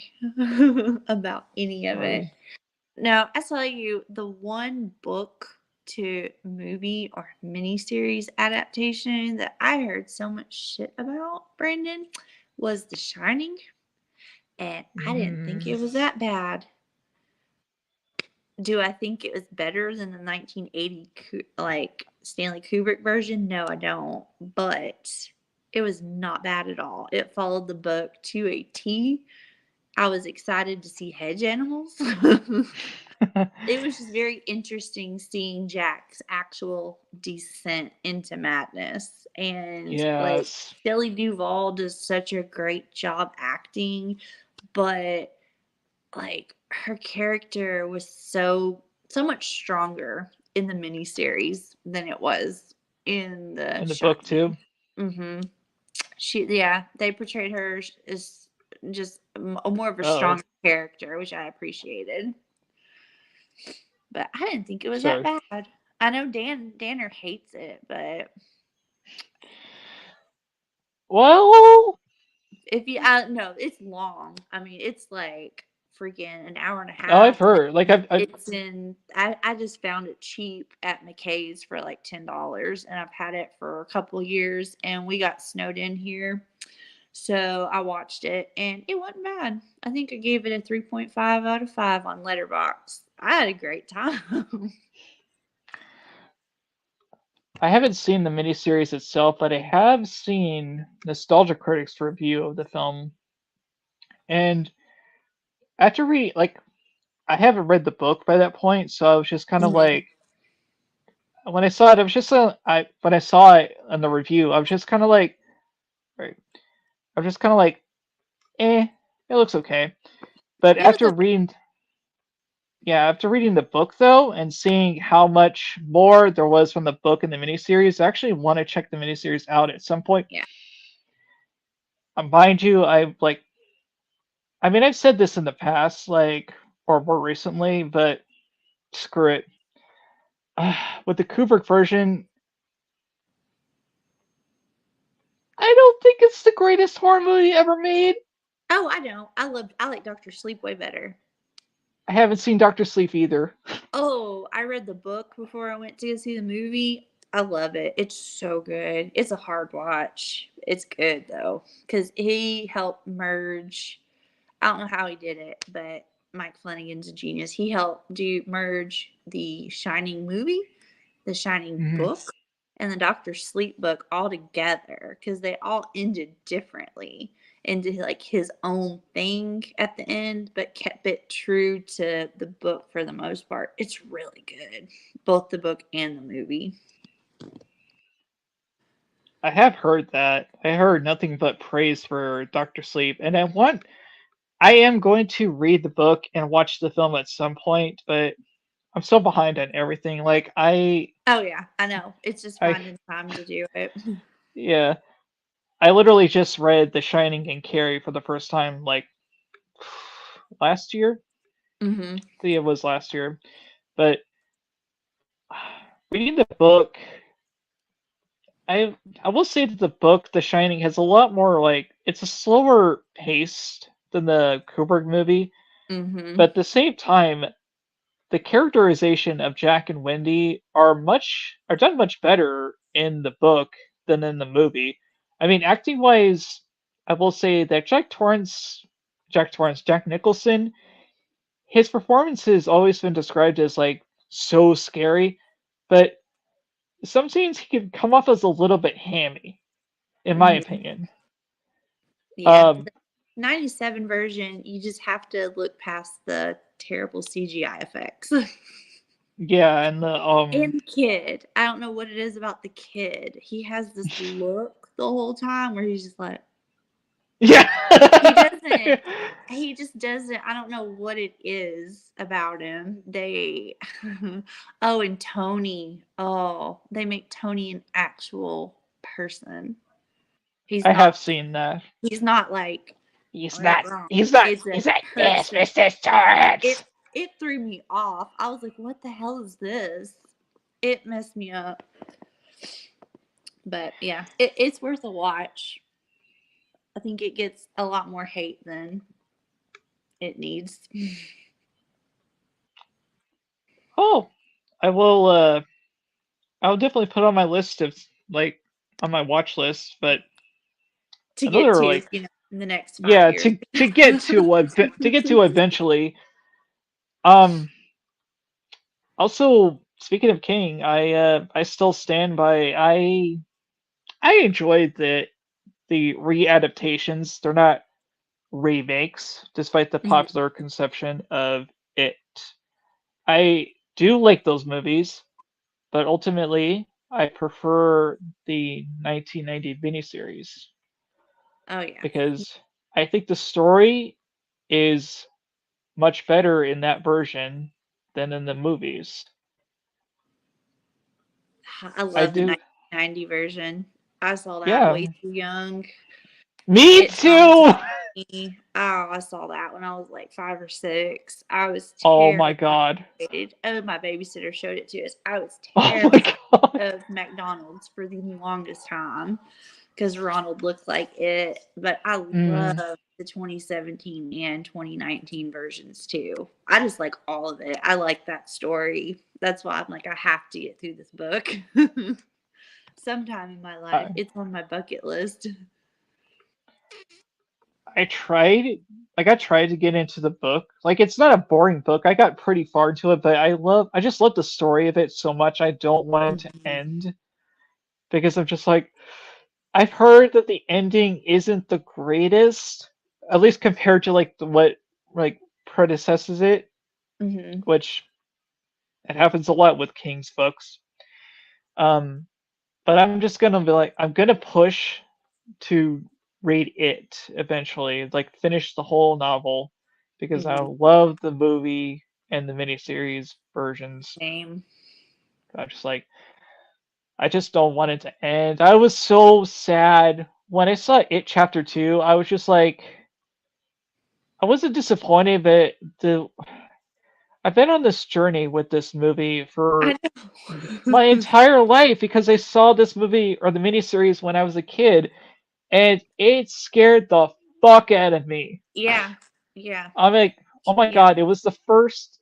about any of Uh, it. Now, I tell you, the one book to movie or miniseries adaptation that I heard so much shit about, Brandon, was The Shining, and I didn't think mm, it was that bad. Do I think it was better than the 1980 like Stanley Kubrick version? No, I don't. But it was not bad at all. It followed the book to a T. I was excited to see hedge animals. It was just very interesting seeing Jack's actual descent into madness. And like Yes. Shelley Duvall does such a great job acting, but like her character was so much stronger in the miniseries than it was in The In the book Shining. too. Hmm. Yeah, they portrayed her as just more of a Oh, stronger character, which I appreciated. But I didn't think it was that so bad. I know Danner hates it, but well. if you, I no, it's long. I mean, it's like freaking an hour and a Oh, I've half, heard. Like and I've it's in. I just found it cheap at McKay's for like $10, and I've had it for a couple years. And we got snowed in here, so I watched it, and it wasn't bad. I think I gave it a 3.5 out of 5 on Letterboxd. I had a great time. I haven't seen the miniseries itself, but I have seen Nostalgia Critic's review of the film. And after reading, like, I haven't read the book by that point, so I was just kind of Mhm. like, when I saw it, I was just, I when I saw it in the review, I was just kind of like, right, I was just kind of like, eh, it looks okay. But It was after okay. reading, yeah, after reading the book though, and seeing how much more there was from the book and the miniseries, I actually want to check the miniseries out at some point. Yeah. Mind you, I mean, I've said this in the past, like, or more recently, but screw it. With the Kubrick version, I don't think it's the greatest horror movie ever made. Oh, I don't. I like Doctor Sleep way better. I haven't seen Doctor Sleep either. Oh, I read the book before I went to go see the movie. I love it. It's so good. It's a hard watch. It's good though, because he helped merge. I don't know how he did it, but Mike Flanagan's a genius. He helped do merge the Shining movie, the Shining Mhm. book, and the Doctor Sleep book all together because they all ended differently into like his own thing at the end, but kept it true to the book for the most part. It's really good, both the book and the movie. I have heard that. I heard nothing but praise for Doctor Sleep, and I am going to read the book and watch the film at some point, but I'm so behind on everything. Like Oh yeah, I know. It's just I, finding time to do it. yeah, I literally just read The Shining and Carrie for the first time, like last year. Hmm. I think it was last year, but reading the book, I will say that the book, The Shining, has a lot more like it's a slower pace than the Kubrick movie, Hmm. but at the same time, the characterization of Jack and Wendy are done much better in the book than in the movie. I mean, acting wise, I will say that Jack Nicholson, his performance has always been described as like so scary, but some scenes he can come off as a little bit hammy, in my Hmm. opinion. Yeah. Um, 97 version, you just have to look past the terrible CGI effects. yeah, and And the kid, I don't know what it is about the kid. He has this look the whole time where he's just like, yeah, he doesn't, he just doesn't, I don't know what it is about him. They, oh, and Tony, oh, they make Tony an actual person. He's I have not, seen that. he's not like, He's right, not. wrong. He's not. It's a He's not. Yes, person. Mr. It Torrance. it threw me off. I was like, what the hell is this? It messed me up. But yeah, it's worth a watch. I think it gets a lot more hate than it needs Oh, I will. I'll definitely put on my list of like on my watch list. But to get another to, like, in the next 5 yeah, years. to get to eventually. Um. Also, speaking of King, I still stand by. I enjoyed the readaptations. They're not. remakes, despite the Mhm. popular conception of it. I do like those movies, but ultimately, I prefer the 1990 miniseries Oh yeah. because I think the story is much better in that version than in the movies. I I love the do, 1990 version. I saw that yeah. way too young. Me It traumatized too! me. Oh, I saw that when I was like 5 or 6. I was Oh my terrified. god. Oh, my babysitter showed it to us. I was Oh my terrified god. of McDonald's for the longest time because Ronald looked like it. But I love Mm, the 2017 and 2019 versions too. I just like all of it. I like that story. That's why I'm like, I have to get through this book sometime in my life. I, It's on my bucket list. I tried, I tried to get into the book. Like, it's not a boring book. I got pretty far into it, but I just love the story of it so much. I don't want it to Mhm. end because I'm just like, I've heard that the ending isn't the greatest, at least compared to like what like predecesses it, Mhm. which it happens a lot with King's books. Um, but I'm just gonna be like, I'm gonna push to read it eventually, like finish the whole novel because I Mhm. love the movie and the miniseries versions. Same. I'm just like, I just don't want it to end. I was so sad when I saw it chapter two. I was just like, I wasn't disappointed, but I've been on this journey with this movie I for my know. entire life because I saw this movie or the miniseries when I was a kid, and it scared the fuck out of me. Yeah. Yeah. I'm like, oh my Yeah. god, it was the first.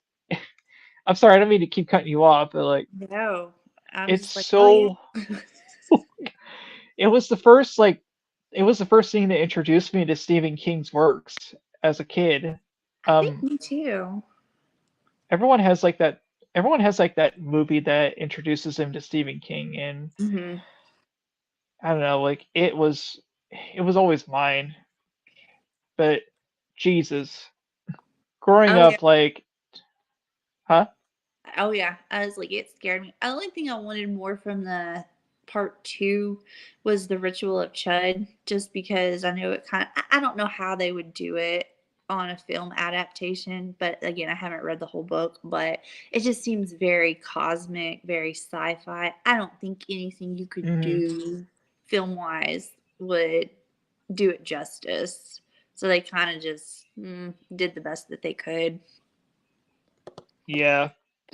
I'm sorry, I don't mean to keep cutting you off, but like, No. I'm it's just like, oh yeah. so. It was the first like, it was the first thing that introduced me to Stephen King's works as a kid. I think Um, me too. everyone has like that. Everyone has like that movie that introduces him to Stephen King, and Hmm. I don't know, like it was always mine. But Jesus, growing Oh yeah. up, like, huh? Oh yeah. I was like, it scared me. The only thing I wanted more from the part two was the ritual of Chud, just because I know it kind of, I don't know how they would do it on a film adaptation, but again, I haven't read the whole book, but it just seems very cosmic, very sci-fi. I don't think anything you could Hmm. do film wise would do it justice. So they kind of just did the best that they could. Yeah,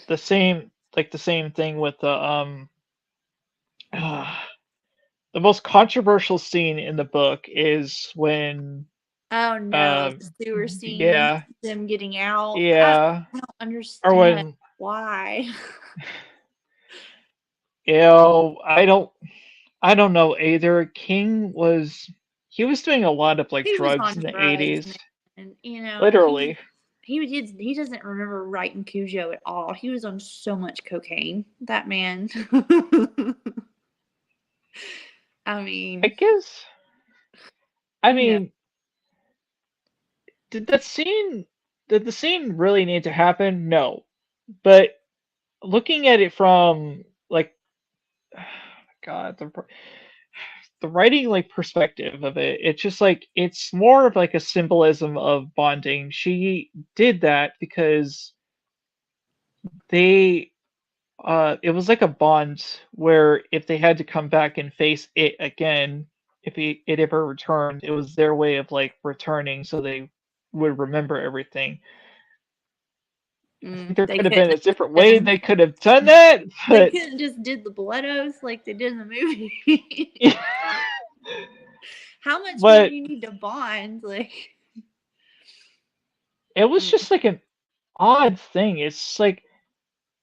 the same thing with the the most controversial scene in the book is when Oh no, um the sewer scene, yeah, them getting out. yeah, I don't or understand when why. I don't know either. He was doing a lot of like He was drugs on in the drugs, 80s, man. And literally. he doesn't remember writing Cujo at all. He was on so much cocaine. That man. I I mean, guess I who knows? mean, did that scene did the scene really need to happen? No. But looking at it from like God, the writing like perspective of it, it's just like it's more of like a symbolism of bonding. She did that because they it was like a bond where if they had to come back and face it again, if it ever returned, it was their way of like returning so they would remember everything. I think there They could have been couldn't a different have way been. they could have done that, They but couldn't just did the blood oath like they did in the movie. How much more do but you need to bond? Like, it was mm. just like an odd thing. It's like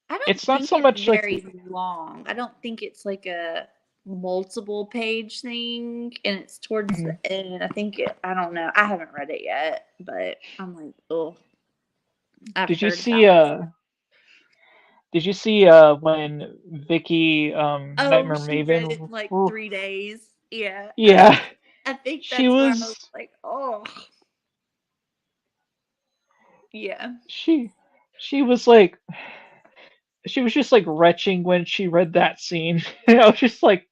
I don't it's not think so it's much like very long. I don't think it's like a multiple page thing, and it's towards the Mhm. end. I think I don't know. I haven't read it yet, but I'm like, oh, I've Did you heard see about it. did you see when Vicky Oh, Nightmare she read it Maven in like w- 3 days. Yeah, yeah, I think she that's where I was was like, oh. Yeah. She she was like she was just like retching when she read that scene. I was just like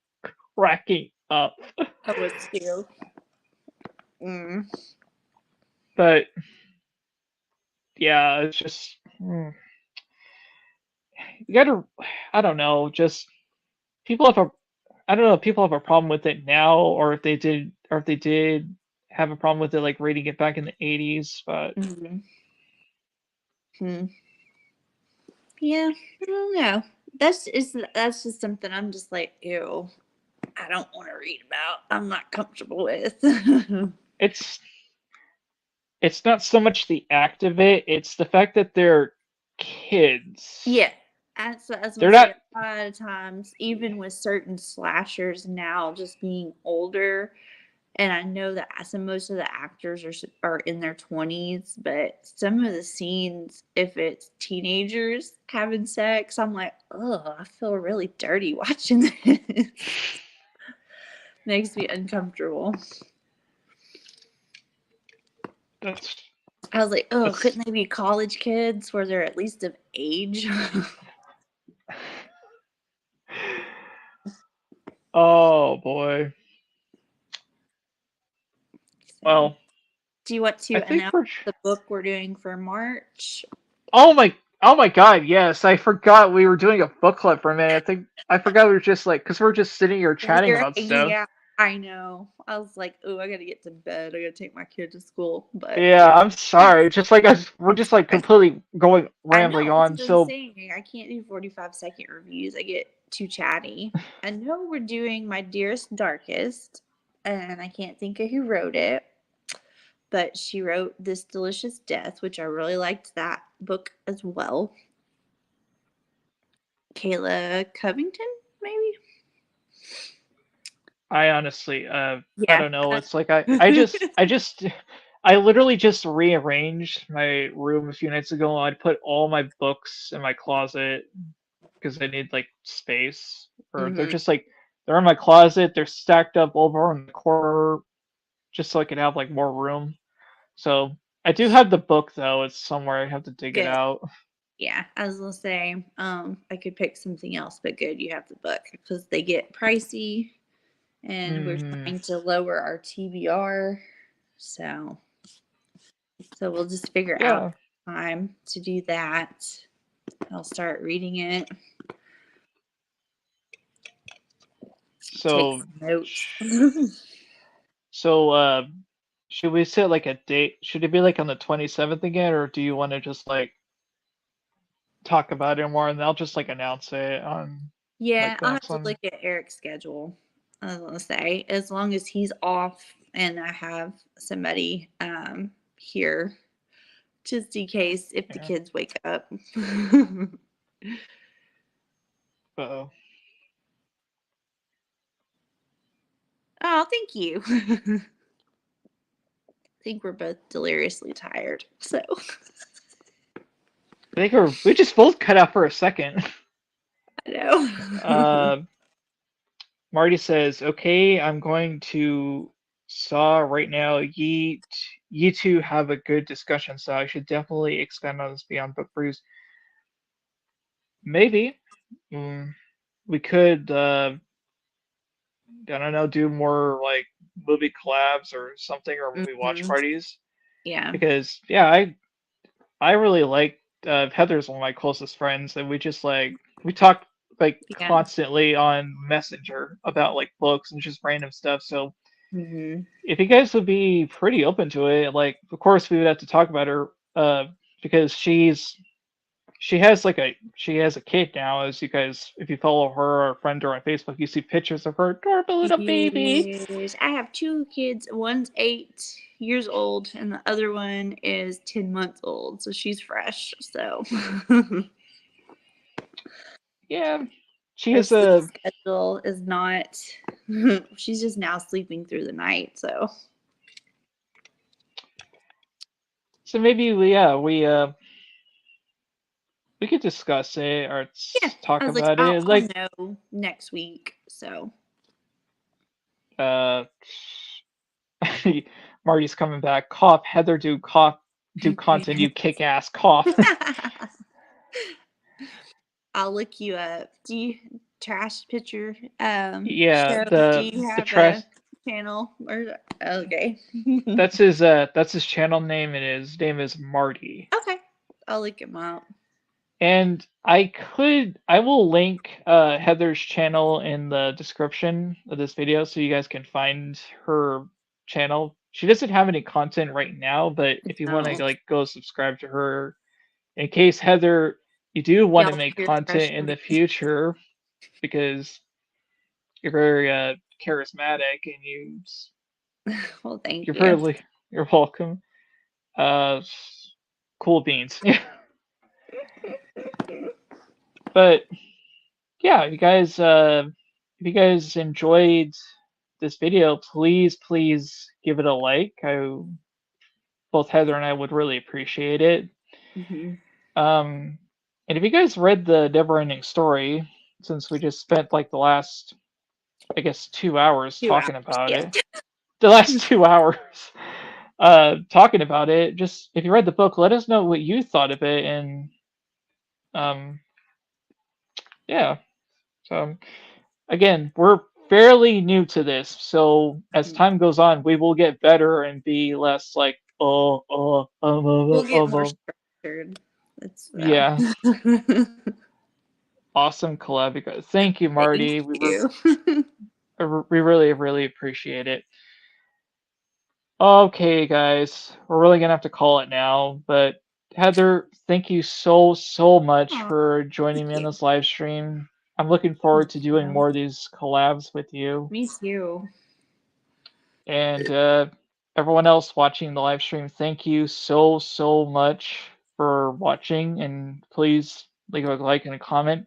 cracking up. I was too. Mm. But yeah, it's just you gotta. I don't know. Just people have a. I don't know if people have a problem with it now, or if they did have a problem with it, like reading it back in the '80s. But Mm-hmm. Hmm. Yeah, I don't know. That's just something I'm just like, ew. I don't want to read about. I'm not comfortable with. it's it's not so much the act of it; it's the fact that they're kids. Yeah, that's what They're I'm saying. not. A lot of times, even with certain slashers now, just being older, and I know that some most of the actors are in their 20s, but some of the scenes, if it's teenagers having sex, I'm like, oh, I feel really dirty watching this. Makes me uncomfortable. That's I was like, oh, that's. couldn't they be college kids where they're at least of age? Oh boy. So, Well, do you want I to think announce we're. the book we're doing for March? Oh my. Oh my God. Yes, I forgot we were doing a book club for a minute. I forgot we were just like because we were just sitting here chatting We're about hanging stuff. out. I know. I was like, oh, I gotta get to bed. I gotta take my kid to school. But Yeah, yeah, I'm sorry. Just like us, we're I'm just like sorry. completely going I rambling know. That's on. what I'm So saying. I can't do 45-second reviews. I get too chatty. I know we're doing My Dearest Darkest, and I can't think of who wrote it, but she wrote This Delicious Death, which I really liked that book as well. Kayla Covington, maybe? I honestly, I Yeah. don't know. It's like I literally just rearranged my room a few nights ago. I'd put all my books in my closet because I need like space, or they're Hmm. just like they're in my closet. They're stacked up over in the corner, just so I can have like more room. So I do have the book though. It's somewhere. I have to dig it Good. out. Yeah, I was gonna say, I could pick something else, but good, you have the book because they get pricey, and we're Hmm. trying to lower our TBR, so we'll just figure out Yeah. time to do that. I'll start reading it, take So, some notes. sh- so should we set like a date? Should it be like on the 27th again, or do you want to just like talk about it more and I'll just like announce it on Yeah, like the I'll have next to one? look at Eric's schedule. I was gonna say, as long as he's off and I have somebody here, just in case if the Yeah. kids wake up. Uh-oh. Oh, thank you. I think we're both deliriously tired. So, I think we just both cut out for a second. I know. Uh, Marty says, "Okay, I'm going to saw right now. You two have a good discussion, so I should definitely expand on this beyond book brews. Maybe mm, we could, I don't know, do more like movie collabs or something, or movie watch Hmm. parties. Yeah. Because yeah, I really like Heather's one of my closest friends, and we just like we talk like Yeah. constantly on Messenger about like books and just random stuff. So Hmm. if you guys would be pretty open to it, like of course we would have to talk about her because she has a kid now. As you guys, if you follow her or friend her on Facebook, you see pictures of her adorable little baby. Yes. I have two kids. One's 8 years old, and the other one is 10 months old. So she's fresh. So Yeah, she her has sleep a. schedule is not, she's just now sleeping through the night. So, So maybe we could discuss it or yeah, I talk was like, about I'll, it. I'll Like, know next week. So, uh, Marty's coming back. Cough, Heather, do cough. do content. You kick ass cough. I'll look you up. Do you trash picture Yeah, show? Do the you the have trash. a channel or okay? That's his channel name, and his name is Marty. Okay, I'll look him up. And I will link Heather's channel in the description of this video so you guys can find her channel. She doesn't have any content right now, but if you want to No, like go subscribe to her, in case Heather, you do want to y'all make peer content in pressure the me. future because you're very charismatic and Well, thank you're you. really you're welcome. Uh, cool beans. But yeah, if you guys enjoyed this video, please give it a like. Both Heather and I would really appreciate it. Hmm. Um, and if you guys read the Neverending Story, since we just spent like the last, I guess, 2 hours 2 hours. talking about Yeah. it, the last 2 hours, talking about it, just if you read the book, let us know what you thought of it, and um, yeah. So again, we're fairly new to this, so as Mhm. time goes on, we will get better and be less like, We'll get more oh. structured. That's Yeah, awesome collab. Thank you, Thank Marty. you. We really appreciate it. Okay, guys, we're really gonna have to call it now. But Heather, thank you so much Aw, for thank joining me on you. this live stream. I'm looking forward Thank to doing you. more of these collabs with you. Me too. And everyone else watching the live stream, thank you so much for watching. And please leave a like and a comment.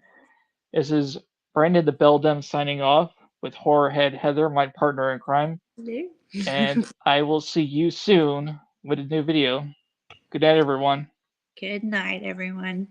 This is Brandon the Beldem signing off with Horror Head Heather, my partner in crime. Do. And I will see you soon with a new video. Good night, everyone. Good night, everyone.